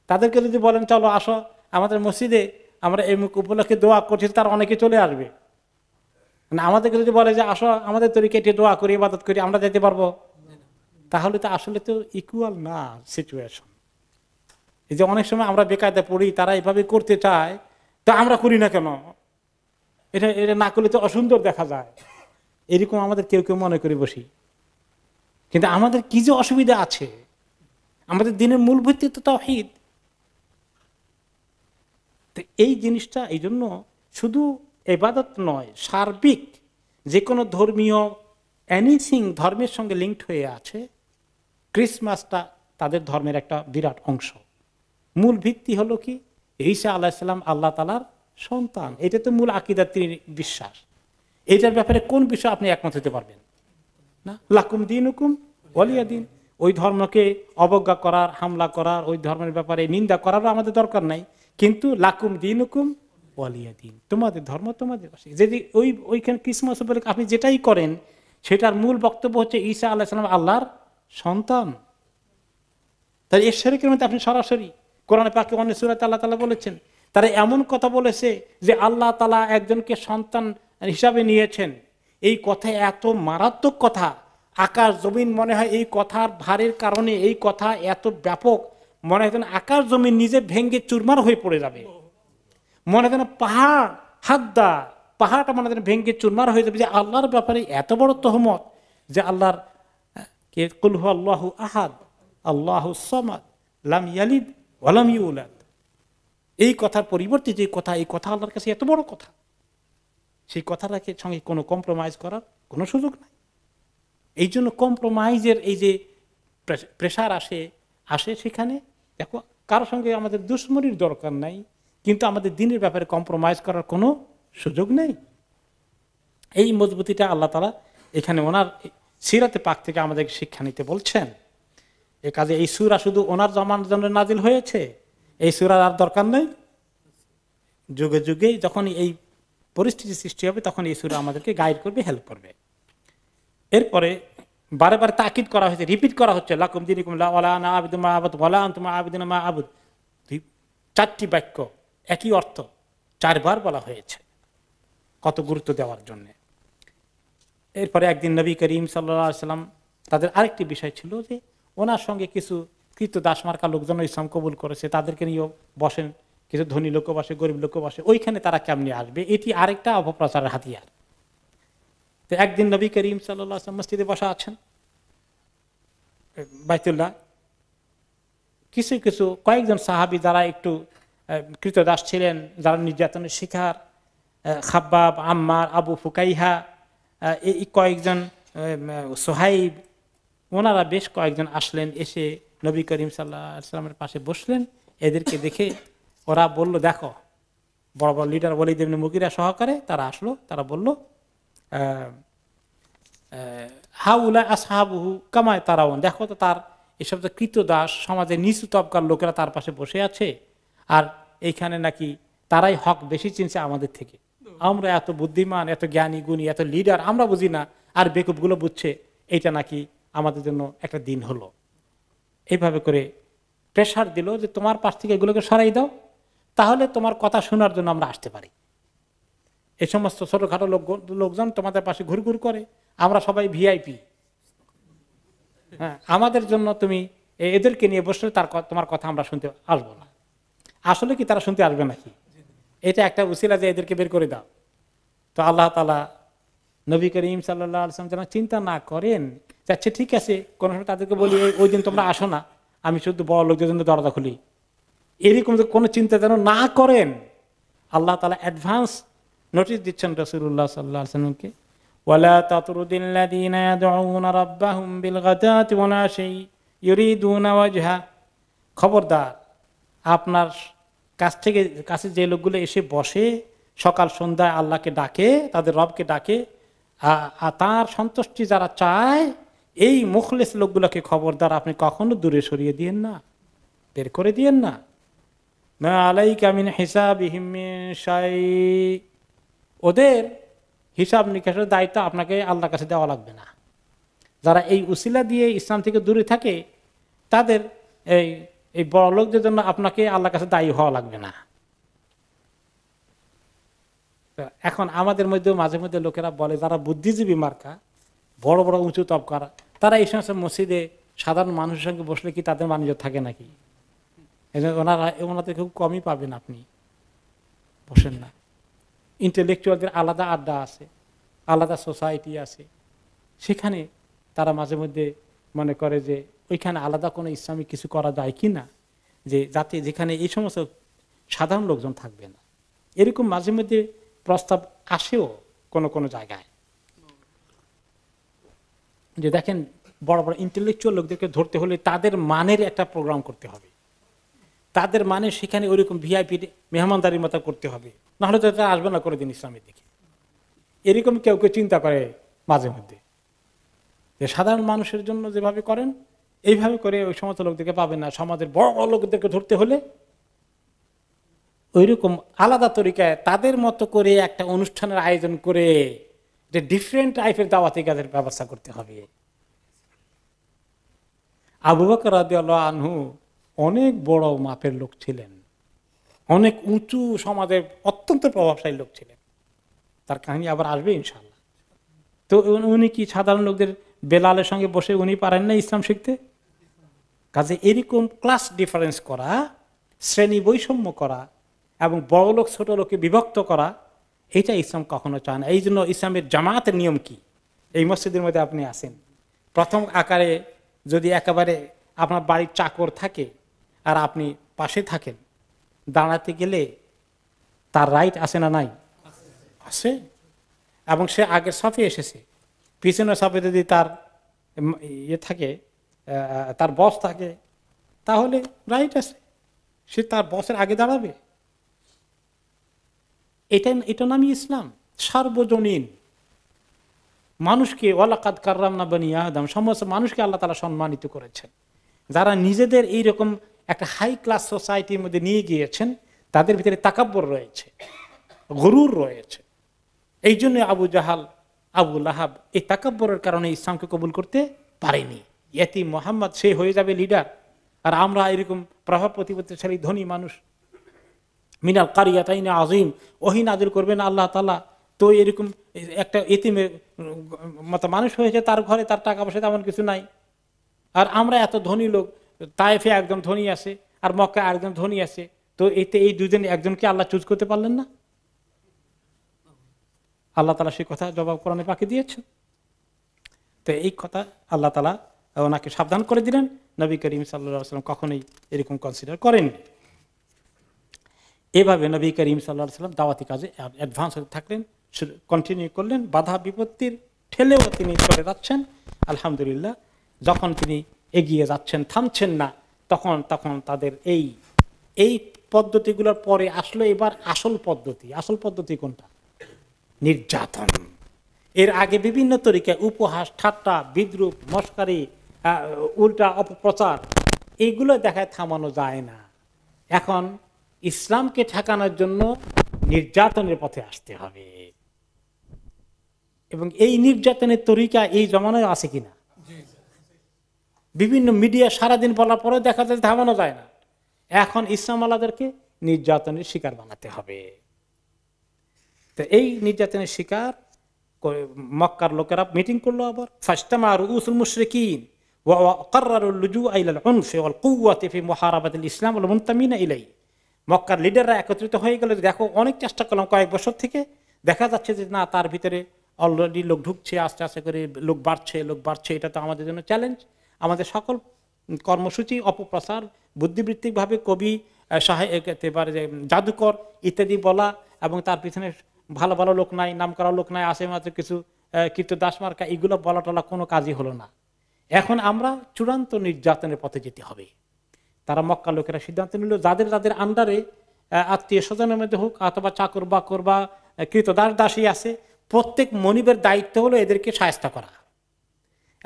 তাদেরকে যদি বলেন চলো আসো আমাদের মসজিদে আমরা এই উপলক্ষে দোয়া করছি, তার অনেকে চলে আসবে। মানে আমাদেরকে যদি বলে যে আসো আমাদের তরিকায় দোয়া করি, ইবাদত করি, আমরা যেতে পারবো? তাহলে তো আসলে তো ইকুয়াল না সিচুয়েশন। এই যে অনেক সময় আমরা বেকায়দা পড়ি, তারা এভাবে করতে চায়, তা আমরা করি না কেন? এটা এটা না করলে তো অসুন্দর দেখা যায়, এরকম আমাদের কেউ কেউ মনে করে বসি। কিন্তু আমাদের কি যে অসুবিধা আছে, আমাদের দিনের মূল ভিত্তি তো তাওহীদ। তো এই জিনিসটা এই জন্য শুধু ইবাদত নয়, সার্বিক যে কোনো ধর্মীয় এনিথিং ধর্মের সঙ্গে লিঙ্কড হয়ে আছে, ক্রিসমাসটা তাদের ধর্মের একটা বিরাট অংশ। মূল ভিত্তি হলো কি? ঈসা আলাইহিস সালাম আল্লাহ তাআলার সন্তান, এটা তো মূল আকীদার বিশ্বাস। এটার ব্যাপারে কোন বিষয় আপনি একমত হতে পারবেন না? লাকুম দীনুকুম ওয়ালিয়া দীন। ওই ধর্মকে অবজ্ঞা করার, হামলা করার, ওই ধর্মের ব্যাপারে নিন্দা করারও আমাদের দরকার নাই, কিন্তু লাকুম দীনুকুম ওয়ালিয়া দীন, তোমাদের ধর্ম তোমাদের পাশে। যদি ওইখানে ক্রিসমাস উপলক্ষে আপনি যেটাই করেন, সেটার মূল বক্তব্য হচ্ছে ঈসা আলাইহিস সালাম আল্লাহর সন্তান। তাই এর শিরকের মধ্যে আপনি সরাসরি কোরআনে পাকে অন্য সূরাতে আল্লাহ তাআলা বলেছেন, তারা এমন কথা বলেছে যে আল্লাহ তাআলা একজনকে সন্তান হিসাবে নিয়েছেন। এই কথা এত মারাত্মক কথা, আকাশ জমিন মনে হয় এই কথার ভারের কারণে, এই কথা এত ব্যাপক, মনে হয় আকাশ জমিন নিজে ভেঙ্গে চুরমার হয়ে পড়ে যাবে। মনে হয় পাহাড় হাদ্দা, পাহাড়টা মনে হয় ভেঙ্গে চুরমার হয়ে যাবে, যে আল্লাহর ব্যাপারে এত বড় তহমত, যে আল্লাহর কুল হু আল্লাহু আহাদ আল্লাহুস সামাদ লাম ইয়ালিদ ওয়া লাম ইউলাদ, এই কথার পরিবর্তে যে কথা, এই কথা আল্লাহর কাছে এত বড় কথা, সেই কথাটাকে সঙ্গে কোনো কম্প্রোমাইজ করার কোনো সুযোগ নাই। এই জন্য কম্প্রোমাইজের এই যে প্রেশার আসে সেখানে দেখো, কারোর সঙ্গে আমাদের দুশ্মনির দরকার নাই, কিন্তু আমাদের দিনের ব্যাপারে কম্প্রোমাইজ করার কোনো সুযোগ নেই। এই মজবুতিটা আল্লাহ তাআলা এখানে ওনার সিরাতে পাক থেকে আমাদের শিক্ষা নিতে বলছেন। এ কাজে এই সূরা শুধু ওনার জামানার জন্য নাজিল হয়েছে, এই সূরার আর দরকার নেই। যুগে যুগে যখন এই পরিস্থিতি সৃষ্টি হবে, তখন এই সূরা আমাদেরকে গাইড করবে, হেল্প করবে। এরপরে বারে বারে তাকিদ করা হয়েছে, রিপিট করা হচ্ছে, লাকুম দীনুকুম ওয়ালা আনা আ'বুদু মা আ'বুদু ওয়ালা আনতুম আ'বিদুনা মা আ'বুদ। 4টি বাক্য, একই অর্থ 4বার বলা হয়েছে। কত গুরুত্ব দেওয়ার জন্য। এরপরে একদিন নবী করিম সাল্লাল্লাহু আলাইহি সাল্লাম, তাদের আরেকটি বিষয় ছিল যে ওনার সঙ্গে কিছু কৃতদাস মার্কা লোকজন ইসলাম কবুল করেছে, তাদেরকে নিয়েও বসেন, কিছু ধনী লোকও বসে, গরিব লোকও বসে, ওইখানে তারা কেমনি আসবে, এটি আরেকটা অপপ্রচারের হাতিয়ার। তো একদিন নবী করিম সাল্লাল্লাহু আলাইহি ওয়াসাল্লাম মসজিদে বসা আছেন বাইতুল্লাহ, কিছু কিছু কয়েকজন সাহাবী যারা একটু কৃতদাস ছিলেন, যারা নির্যাতনের শিকার, খাব্বাব, আম্মার, আবু ফুকাইহা, এই কয়েকজন, সোহাইব, ওনারা বেশ কয়েকজন আসলেন, এসে নবী করিম সাল্লাল্লাহু আলাইহি ওয়াসাল্লামের পাশে বসলেন। এদেরকে দেখে ওরা বলল, দেখো, বড় বড় লিডার ওয়ালিদ ইবনে মুগিরা সহকারে তারা আসলো, তারা বলল, হাউলা আসহাবুহু কামায় তারাউন, দেখো তো তার এসব যে কৃতদাস সমাজের নিচু তবকার লোকেরা তার পাশে বসে আছে, আর এইখানে নাকি তারাই হক বেশি চিনছে আমাদের থেকে। আমরা এত বুদ্ধিমান, এত জ্ঞানী গুণী, এত লিডার, আমরা বুঝি না, আর বেকুবগুলো বুঝছে, এইটা নাকি আমাদের জন্য একটা দিন হলো। এইভাবে করে প্রেশার দিল যে তোমার পাশ থেকে এগুলোকে সরাই দাও, তাহলে তোমার কথা শোনার জন্য আমরা আসতে পারি। এই সমস্ত ছোটখাটো লোকজন তোমাদের পাশে ঘুরঘুর করে, আমরা সবাই ভিআইপি, হ্যাঁ, আমাদের জন্য তুমি এদেরকে নিয়ে বসলে তোমার কথা আমরা শুনতে আসবো না। আসলে কি তারা শুনতে আসবে নাকি? এটা একটা উসিলা যে এদেরকে বের করে দাও। তো আল্লাহ তাআলা নবী করিম সাল্লাল্লাহু আলাইহি ওয়াসাল্লাম যেন চিন্তা না করেন, আচ্ছা ঠিক আছে, কোনো সময় তাদেরকে বলি ওই দিন তোমরা আসো না, আমি শুধু বড় লোকদের জন্য দরজা খুলি, এরকম কোনো চিন্তা যেন না করেন। আল্লাহ তাআলা অ্যাডভান্স নোটিশ দিচ্ছেন রাসূলুল্লাহ সাল্লাল্লাহু আলাইহি ওয়াসাল্লামকে, ওয়ালা তাতরুদিল্লাযীনা ইয়াদউনা রাব্বাহুম বিলগাদাতি ওয়াল আশি ইউরিদুনা ওয়াজহা, খবরদার, আপনার কাছে যে লোকগুলো এসে বসে সকাল সন্ধ্যায় আল্লাহকে ডাকে, তাদের রবকে ডাকে, তার সন্তুষ্টি যারা চায়, এই মুখলেস লোকগুলোকে খবরদার আপনি কখনো দূরে সরিয়ে দিয়েন না, বের করে দিয়েন না। মা আলাইকা মিন হিসাবিহিম মিন শাই, ওদের হিসাব নিকাশের দায়িত্ব আপনাকে আল্লাহর কাছে দেওয়া লাগবে না। যারা এই উসিলা দিয়ে ইসলাম থেকে দূরে থাকে, তাদের এই বড় লোকদের জন্য আপনাকে আল্লাহর কাছে দায়ী হওয়া লাগবে না। এখন আমাদের মধ্যে মাঝে মধ্যে লোকেরা বলে, যারা বুদ্ধিজীবী মার্কা, বড় বড় উঁচু তবকার, তারা এই সমস্ত মসজিদে সাধারণ মানুষের সঙ্গে বসলে কি তাদের বাণিজ্য থাকে নাকি? ওনাদের খুব কমই পাবেন, আপনি বসেন না। ইন্টেলেকচুয়ালদের আলাদা আড্ডা আছে, আলাদা সোসাইটি আছে, সেখানে তারা মাঝে মধ্যে মনে করে যে ওইখানে আলাদা কোনো ইসলামিক কিছু করা যায় কি না, যে যাতে যেখানে এই সমস্ত সাধারণ লোকজন থাকবে না, এরকম মাঝে মধ্যে প্রস্তাব আসেও কোনো কোনো জায়গায়। যে দেখেন, বড় বড় ইন্টেলেকচুয়াল লোকদেরকে ধরতে হলে তাদের মানের একটা প্রোগ্রাম করতে হবে, তাদের মানে সেখানে ওইরকম ভিআইপি মেহমানদারির মতো করতে হবে, নাহলে তো তারা আসবে না করে দিন ইসলামের দিকে। এরকম কেউ কেউ চিন্তা করে মাঝে মধ্যে, যে সাধারণ মানুষের জন্য যেভাবে করেন এইভাবে করে ওই সমস্ত লোকদেরকে পাবেন না। সমাজের বড় বড় লোকদেরকে ধরতে হলে ওইরকম আলাদা তরিকায় তাদের মতো করে একটা অনুষ্ঠানের আয়োজন করে যে ডিফারেন্ট টাইপের দাওয়াতি কাজের ব্যবস্থা করতে হবে। আবু বকর রাদিয়াল্লাহু আনহু অনেক বড় মাপের লোক ছিলেন, অনেক উঁচু সমাজের অত্যন্ত প্রভাবশালী লোক ছিলেন, তার কাহিনী আবার আসবে ইনশাআল্লাহ। তো উনি কি সাধারণ লোকদের বেলালের সঙ্গে বসে উনি পারেন না ইসলাম শিখতে? কাজে এরকম ক্লাস ডিফারেন্স করা, শ্রেণী বৈষম্য করা এবং বড় লোক ছোট লোককে বিভক্ত করা, এটা ইসলাম কখনো চায় না। এই জন্য ইসলামের জামাতের নিয়ম কি, এই মসজিদের মধ্যে আপনি আসেন, প্রথম আকারে যদি একেবারে আপনার বাড়ির চাকর থাকে আর আপনি পাশে থাকেন, দাঁড়াতে গেলে তার রাইট আছে না নাই? আছে। এবং সে আগের সাফে এসেছে, পিছনের সাফে যদি তার ইয়ে থাকে, তার বস থাকে, তাহলে রাইট আছে, সে তার বসের আগে দাঁড়াবে। এটা নামই ইসলাম, সার্বজনীন। মানুষকে ওয়ালাকাদ কাররামনা বানি আদম, সমস্ত মানুষকে আল্লাহ তাআলা সম্মানিত করেছেন। যারা নিজেদের এইরকম একটা হাই ক্লাস সোসাইটির মধ্যে নিয়ে গিয়েছেন, তাদের ভিতরে তাকাব্বর রয়েছে, গরুর রয়েছে। এই জন্য আবু জাহাল, আবু লাহাব এই তাকাব্বরের কারণে ইসলামকে কবুল করতে পারেনি। ইয়েতিম মুহাম্মদ সে হয়ে যাবে লিডার, আর আমরা এরকম প্রভাব প্রতিপত্তিশালী ধনী মানুষ। মিনাল কারিয়াতাইন আযীম, ওহী নাযিল করবেন আল্লাহ তাআলা তো এরকম একটা এতিমের মতো মানুষ হয়েছে, তার ঘরে তার টাকা পয়সা তেমন কিছু নাই, আর আমরা এত ধনী লোক, তায়েফে একজন ধনী আছে আর মক্কা একজন ধনী আছে, তো এতে এই দুজন একজনকে আল্লাহ চুজ করতে পারলেন না? আল্লাহ তালা সেই কথা জবাব কোরআনে পাকি দিয়েছে। তো এই কথা আল্লাহ তালা ওনাকে সাবধান করে দিলেন। নবী করিম সাল্লাল্লাহু আলাইহি ওয়াসাল্লাম কখনোই এরকম কনসিডার করেননি। এভাবে নবী করিম সাল্লাল্লাহু আলাইহি ওয়াসাল্লাম দাওয়াতি কাজে অ্যাডভান্স হতে থাকলেন, কন্টিনিউ করলেন, বাধা বিপত্তির ঠেলেও তিনি চলে যাচ্ছেন। আলহামদুলিল্লাহ, যখন তিনি এগিয়ে যাচ্ছেন, থামছেন না, তখন তাদের এই পদ্ধতিগুলোর পরে আসলো এবার আসল পদ্ধতি। আসল পদ্ধতি কোনটা? নির্যাতন। এর আগে বিভিন্ন তরিকায় উপহাস, ঠাট্টা, বিদ্রুপ, মস্কারি, উল্টা অপপ্রচার, এইগুলো দেখায় থামানো যায় না। এখন ইসলামকে ঠেকানোর জন্য নির্যাতনের পথে আসতে হবে, এবং এই নির্যাতনের তরিকা এই জমানায় আছে কিনা? বিভিন্ন মিডিয়া সারাদিন বলার পরে দেখা যায় থামানো যায় না। এখন ইসলাম আলাদেরকে নির্যাতনের শিকার বানাতে হবে। তো এই নির্যাতনের শিকার মক্কার লোকেরা মিটিং করলো আবার। ফাজতামা রুউসুল মুশরিকিন ওয়া ক্বাররারুল লুজুআ ইলাল উনফি ওয়াল কুওয়াতি ফি মুহারাবাতিল ইসলাম ওয়াল মুনতামিনা ইলাইহি। মক্কার লিডাররা একত্রিত হয়ে গেল। দেখো, অনেক চেষ্টা করলাম কয়েক বছর থেকে, দেখা যাচ্ছে যে না, তার ভিতরে অলরেডি লোক ঢুকছে, আস্তে আস্তে করে লোক বাড়ছে। এটা তো আমাদের জন্য চ্যালেঞ্জ। আমাদের সকল কর্মসূচি অপপ্রচার, বুদ্ধিবৃত্তিকভাবে কবি, জাদুকর ইত্যাদি বলা, এবং তার পিছনে ভালো ভালো লোক নাই, নাম করা লোক নাই, আসে মাত্র কিছু কীর্তদাস মার্কা, এগুলো বলা টলা কোনো কাজই হলো না। এখন আমরা চূড়ান্ত নির্যাতনের পথে যেতে হবে। তারা মক্কা লোকেরা সিদ্ধান্ত নিল, যাদের আন্ডারে আত্মীয় স্বজনের মধ্যে হোক অথবা চাকর বাকর বা কৃতদাস দাসী আছে, প্রত্যেক মনিবের দায়িত্ব হলো এদেরকে শায়েস্তা করা।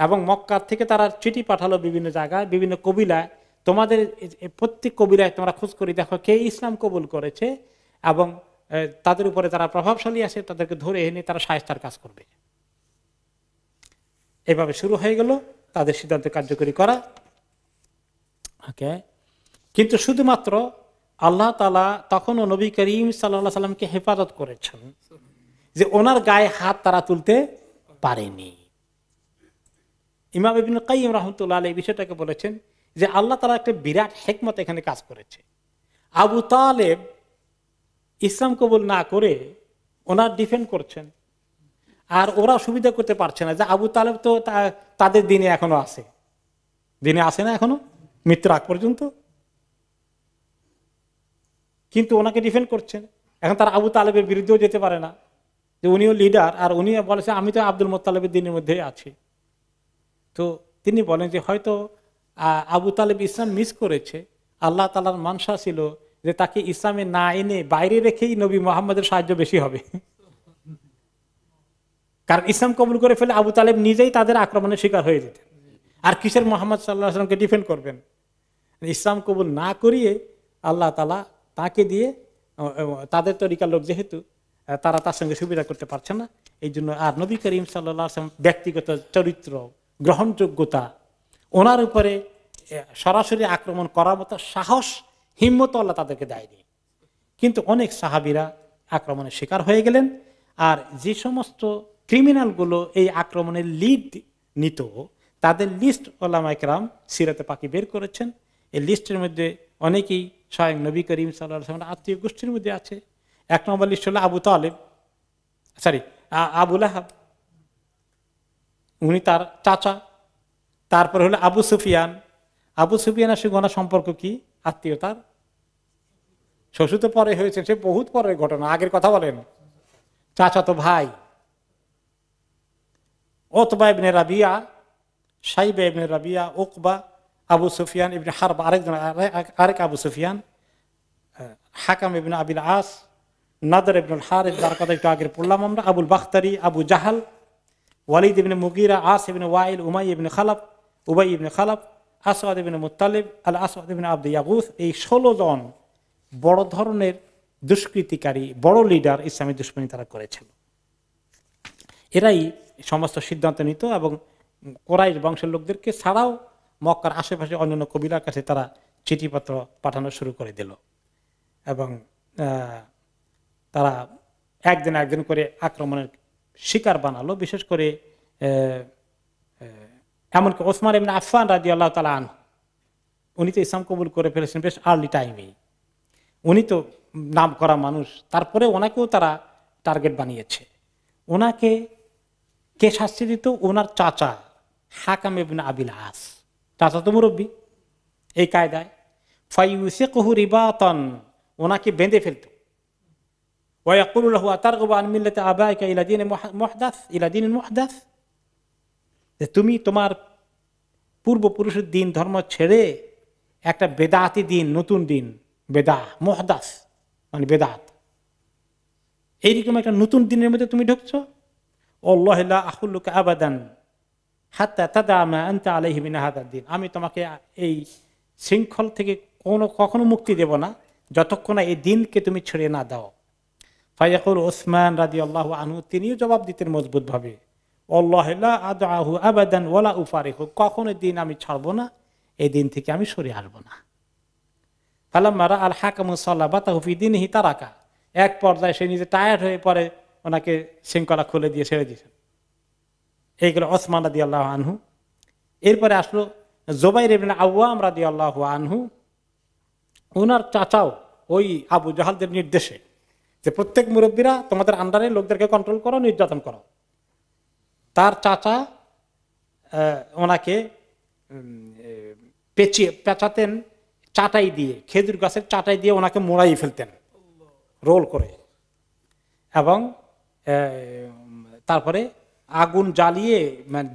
এবং মক্কার থেকে তারা চিঠি পাঠালো বিভিন্ন জায়গায়, বিভিন্ন কবিলায়, তোমাদের প্রত্যেক কবিলায় তোমরা খোঁজ করে দেখো কে ইসলাম কবুল করেছে, এবং তাদের উপরে যারা প্রভাবশালী আছে তাদেরকে ধরে এনে তারা শায়েস্তার কাজ করবে। এভাবে শুরু হয়ে গেল তাদের সিদ্ধান্ত কার্যকরী করা। ওকে, কিন্তু শুধুমাত্র আল্লাহ তাআলা তখনও নবী করিম সাল্লাল্লাহু আলাইহি সাল্লামকে হেফাজত করেছেন, যে ওনার গায়ে হাত তারা তুলতে পারেনি। ইমাম ইবনে কাইয়্যিম রাহমাতুল্লাহ আলাইহি বিষয়টাকে বলেছেন যে আল্লাহ তাআলা একটা বিরাট হিকমত এখানে কাজ করেছে। আবু তালেব ইসলাম কবুল না করে ওনার ডিফেন্ড করছেন, আর ওরা সুবিধা করতে পারছে না যে আবু তালেব তো তাদের দিনে এখনো আছে, দিনে আসে না এখনো মৃত্যুর আগ পর্যন্ত, কিন্তু ওনাকে ডিফেন্ড করছেন। এখন তারা আবু তালেবের বিরুদ্ধেও যেতে পারে না, যে উনিও লিডার, আর উনি বলেছে আমি তো আব্দুল মোত্তালেবের দিনের মধ্যে আছি। তো তিনি বলেন যে হয়তো আবু তালেব ইসলাম মিস করেছে। আল্লাহ তাআলার মানসা ছিল যে তাকে ইসলামে না এনে বাইরে রেখেই নবী মুহাম্মদের সাহায্য বেশি হবে, কারণ ইসলাম কবুল করে ফেলে আবু তালেব নিজেই তাদের আক্রমণের শিকার হয়ে যেতেন। আর কিসের মুহাম্মদ সাল্লাল্লাহু আলাইহি ওয়াসাল্লামকে ডিফেন্ড করবেন? ইসলাম কবুল না করিয়ে আল্লাহ তাআলা তাকে দিয়ে, তাদের তরিকার লোক যেহেতু, তারা তার সঙ্গে সুবিধা করতে পারছে না, এই জন্য। আর নবী করিম সাল্লাল্লাহু আলাইহি ওয়াসাল্লাম ব্যক্তিগত চরিত্র, গ্রহণযোগ্যতা, ওনার উপরে সরাসরি আক্রমণ করার মতো সাহস, হিম্মত আল্লাহ তাদেরকে দেয়নি। কিন্তু অনেক সাহাবীরা আক্রমণের শিকার হয়ে গেলেন। আর যে সমস্ত ক্রিমিনালগুলো এই আক্রমণের লিড নিত, তাদের লিস্ট উলামায়ে কেরাম সিরাতে পাকি বের করেছেন। এই লিস্টের মধ্যে অনেকেই স্বয়ং নবী করিম সাল্লাল্লাহু আলাইহি ওয়াসাল্লামের আত্মীয় গোষ্ঠীর মধ্যে আছে। এক নম্বর লিস্ট হলো আবু লাহাব, উনি তার চাচা। তারপরে হলো আবু সুফিয়ানের সঙ্গে ওনার সম্পর্ক কি? আত্মীয়তার। শ্বশুর তো পরে হয়েছে, সে বহুত পরের ঘটনা, আগের কথা বলেন। চাচা তো ভাই। উতবা ইবনে রাবিয়া, শাইবা ইবনে রাবিয়া, উকবা, আবু সুফিয়ান ইবনে হারব আরেক আবু সুফিয়ান, হাকাম ইবনে আবিল আস, নাদর ইবনুল হারিস, যার কথা একটু আগে পড়লাম আমরা, আবুল বাখতারি, আবু জাহাল, ওয়ালিদ ইবনে মুগীরা, আস ইবনে ওয়াইল, উবাই ইবনে খালাফ, আসওয়াদ ইবনে মুত্তালিব, আল আসওয়াদ ইবনে আব্দ ইয়াগুস। এই 16 জন বড় ধরনের দুষ্কৃতিকারী, বড় লিডার ইসলামী দুশ্মনী তারা করেছিল। এরাই সমস্ত সিদ্ধান্ত নিত, এবং কোরাইশ বংশের লোকদেরকে ছাড়াও মক্কার আশেপাশে অন্যান্য কবিলার কাছে তারা চিঠিপত্র পাঠানো শুরু করে দিল, এবং তারা একদিন একদিন করে আক্রমণের শিকার বানালো। বিশেষ করে এমনকি ওসমান ইবনে আফফান রাদিয়াল্লাহু তাআলা আনহু, উনি তো ইসলাম কবুল করে ফেলেছেন বেশ আর্লি টাইমেই। উনি তো নাম করা মানুষ, তারপরে ওনাকেও তারা টার্গেট বানিয়েছে। ওনাকে কে শাস্তি দিত? ওনার চাচা হাকাম ইবনে আবিল আস, চাচা তো মুরব্বী এই কায়দায়। ফায়ুসিকুহু রিবাতান, ওনাকে বেঁধে ফেলত। ওয়ায়াকুলু লাহু আতারগবু আন মিল্লাতি আবাইকা ইলা দীনিন মুহদাস, ইলা দীনিন মুহদাস, যে তুমি তোমার পূর্বপুরুষের দিন ধর্ম ছেড়ে একটা বেদাতি দিন, নতুন দিন, বেদা মুহদাস মানে বেদাত, এইরকম একটা নতুন দিনের মধ্যে তুমি ঢুকছো। আল্লাহু লা আখুল্লুকা আবাদান হাত্তা তাদা মা আনতা আলাইহি মিন হাযাদ দ্বীন, আমি তোমাকে এই শৃঙ্খল থেকে কখনো মুক্তি দেব না যতক্ষণ না এই দিনকে তুমি ছেড়ে না দাও। ফায়াকুল ওসমান রাদিয়াল্লাহু আনহু, তিনিও জবাব দিতেন মজবুত ভাবে, আল্লাহু লা আদআহু আবাদান ওয়ালা উফারিহু, কখনো দিন আমি ছাড়বো না, এই দিন থেকে আমি সরে আসবো না। ফালাম্মা রা আল হাকামু সালাবাতাহু ফি দীনিহি তারাকা, এক পর্যায়ে সে নিজে টায়ার্ড হয়ে পড়ে, ওনাকে শৃঙ্খলা খুলে দিয়ে ছেড়ে দিয়েছেন। এইগুলো ওসমান রাদিয়াল্লাহু আনহু। এরপরে আসলো জুবাইর ইবনে আওয়াম রাদিয়াল্লাহু আনহু। ওনার চাচাও ওই আবু জাহালদের নির্দেশে যে প্রত্যেক মুরব্বীরা তোমাদের আন্ডারে লোকদেরকে কন্ট্রোল করো, নির্যাতন করো। তার চাচা ওনাকে পেঁচাতেন চাটাই দিয়ে, খেজুর গাছের চাটাই দিয়ে ওনাকে মোড়াই ফেলতেন রোল করে, এবং তারপরে আগুন জ্বালিয়ে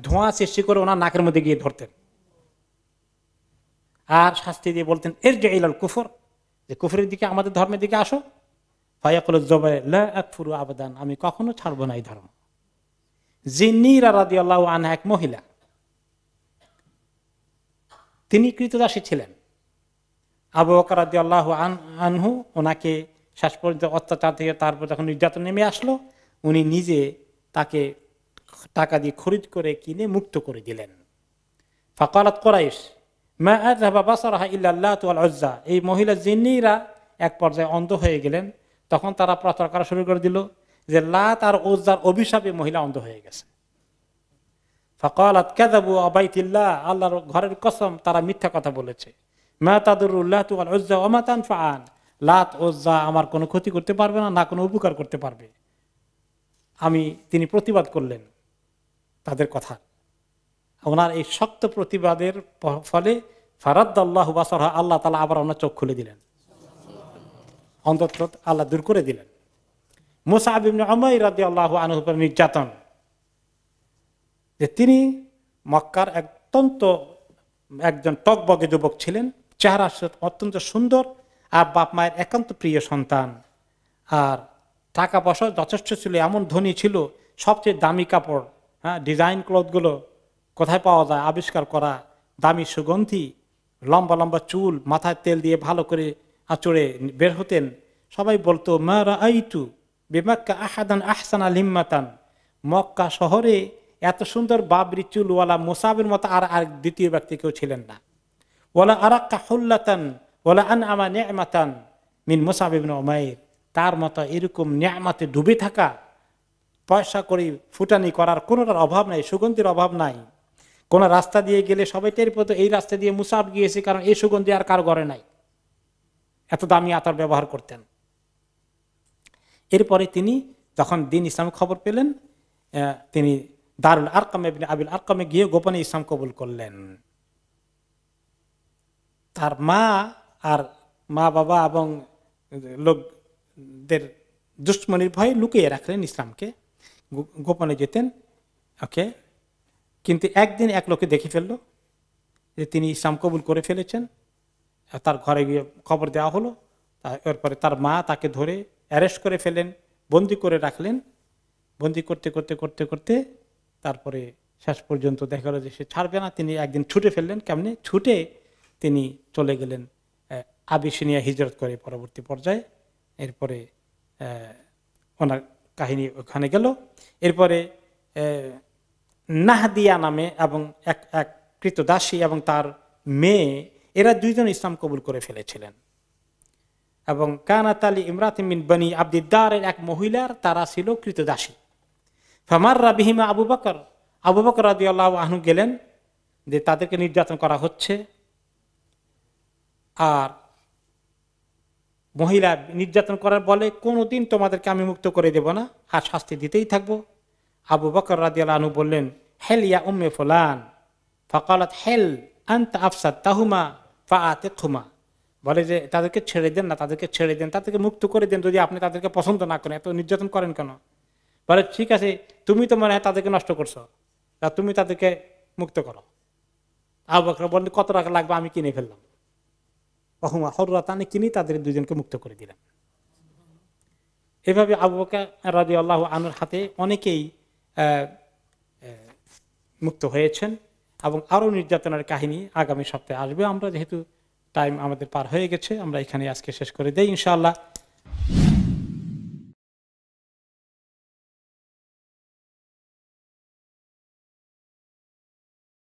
ধোঁয়া সৃষ্টি করে ওনার নাকের মধ্যে গিয়ে ধরতেন, আর শাস্তি দিয়ে বলতেন ইরজি ইলাল কুফর, যে কুফরের দিকে, আমাদের ধর্মের দিকে আসো। ফায়াকুল জুবাইর লা আকফুরু আবাদান, আমি কখনো ছাড়বো না এই ধর্ম। জিন্নিরা রাদিয়াল্লাহু আনহা এক মহিলা, তিনি কৃতদাসী ছিলেন। আবু বকর রাদিয়াল্লাহু আনহু ওনাকে শেষ পর্যন্ত অত্যাচার থেকে, তারপর যখন নির্যাতন নেমে আসলো, উনি নিজে তাকে টাকা দিয়ে খরিদ করে কিনে মুক্ত করে দিলেন। ফাকালাত কুরাইশ মা আযহাবা বাসারাহা ইল্লা আল্লাতু ওয়াল উজ্জা, এই মহিলা জিন্নিরা এক পর্যায়ে অন্ধ হয়ে গেলেন। তখন তারা প্রচার করা শুরু করে দিল যে লাত আর উজ্জার অভিশাপে মহিলা অন্ধ হয়ে গেছে। ফাকালাত কাযাবু আবাইতিল্লাহ, আল্লাহর ঘরের কসম, তারা মিথ্যা কথা বলেছে। মা তাদুরুল্লাতু ওয়াল উজ্জা ওয়া মা তানফাআন, লাত উজ্জা আমার কোনো ক্ষতি করতে পারবে না, না কোনো উপকার করতে পারবে। তিনি প্রতিবাদ করলেন তাদের কথা। ওনার এই শক্ত প্রতিবাদের ফলে ফারাদ্দাল্লাহু বাসারহা, আল্লাহ তাআলা আবার ওনার চোখ খুলে দিলেন, অন্ধত্ব আল্লাহ দূর করে দিলেন। মুসআব ইবনে উমাইর রাদিয়াল্লাহু আনহু উপর নির্যাতন, যে তিনি মক্কার একজন টকবগে যুবক ছিলেন, চেহারা অত্যন্ত সুন্দর, আর বাপ মায়ের একান্ত প্রিয় সন্তান, আর টাকা পয়সা যথেষ্ট ছিল, এমন ধনী ছিল, সবচেয়ে দামি কাপড়, ডিজাইন ক্লথগুলো কোথায় পাওয়া যায় আবিষ্কার করা, দামি সুগন্ধি, লম্বা লম্বা চুল, মাথায় তেল দিয়ে ভালো করে আঁচড়ে বের হতেন। সবাই বলতো মা রাআইতু বিমাক্কা আহাদান আহসানা লিম্মাতান, মক্কা শহরে এত সুন্দর বাবরি চুলওয়ালা মুসাবের মতো আর দ্বিতীয় ব্যক্তি কেউ ছিলেন না। ওয়ালা আরাক্কা হুল্লাতান ওয়ালা আনআমা নি'মাতান মিন মুসআব ইবনে উমাইর, তার মতো এরকম নিয়ামতে ডুবে থাকা, পয়সা করে ফুটানি করার কোনোটার অভাব নাই, সুগন্ধির অভাব নাই। কোন রাস্তা দিয়ে গেলে সবাই টের পেত এই রাস্তা দিয়ে মুসাব গিয়েছে, কারণ এই সুগন্ধি আর কার ঘরে নাই, এত দামি আতর ব্যবহার করতেন। এরপরে তিনি যখন দিন ইসলাম খবর পেলেন, তিনি দারুল আরকাম ইবনে আবিল আরকামে গিয়ে গোপনে ইসলাম কবুল করলেন। তার মা বাবা এবং লোকদের দুশ্মনির ভয়ে লুকিয়ে রাখলেন ইসলামকে, গোপনে যেতেন। ওকে, কিন্তু একদিন এক লোকে দেখে ফেললো যে তিনি ইসলাম কবুল করে ফেলেছেন। তার ঘরে গিয়ে খবর দেওয়া হলো। এরপরে তার মা তাকে ধরে অ্যারেস্ট করে ফেলেন, বন্দি করে রাখলেন। বন্দি করতে করতে করতে করতে তারপরে শেষ পর্যন্ত দেখা গেল যে সে ছাড়বে না। তিনি একদিন ছুটে ফেললেন। কেমনে ছুটে তিনি চলে গেলেন আবিসিনিয়া হিজরত করে পরবর্তী পর্যায়ে। এরপরে ওনার কাহিনী ওখানে গেল। এরপরে নাহদিয়া নামে এবং এক কৃতদাসী এবং তার মেয়ে, এরা দুইজন ইসলাম কবুল করে ফেলেছিলেন। এবং কানাত আলী ইমরাত মিন বনি আব্দিদ্দারের এক মহিলার তারা ছিল কৃতদাসী। ফামাররা বিহিমা আবু বকর রাদিয়াল্লাহু আনহু গেলেন, যে তাদেরকে নির্যাতন করা হচ্ছে, আর মহিলা নির্যাতন করার বলে কোনোদিন তোমাদেরকে আমি মুক্ত করে দেব না, আর শাস্তি দিতেই থাকবো। আবু বকর রাদিয়াল্লাহু আনহু বললেন, হেল ইয়া উম্মে ফুলান ফাকালাত হেল আনতা আফসাদতাহুমা ফাআতিকহুমা, বলে যে তাদেরকে ছেড়ে দেন না, তাদেরকে ছেড়ে দেন, তাদেরকে মুক্ত করে দেন, যদি আপনি তাদেরকে পছন্দ না করেন, এত নির্যাতন করেন কেন? বলে ঠিক আছে, তুমি তো মনে হয় তাদেরকে নষ্ট করছো, তা তুমি তাদেরকে মুক্ত করো। আবু বকর বললেন কত টাকা লাগবে, আমি কিনে ফেললাম। ওহুমা হররাতানি, কিনি তাদের দুজনকে মুক্ত করে দিলাম। এভাবে আবু বকর রাদিয়াল্লাহু আনহুর হাতে অনেকেই মুক্ত হয়েছেন, এবং আরো নির্যাতনের কাহিনী আগামী সপ্তাহে আসবে। আমরা যেহেতু টাইম আমাদের পার হয়ে গেছে, আমরা এখানে আজকে শেষ করে দেই ইনশাআল্লাহ।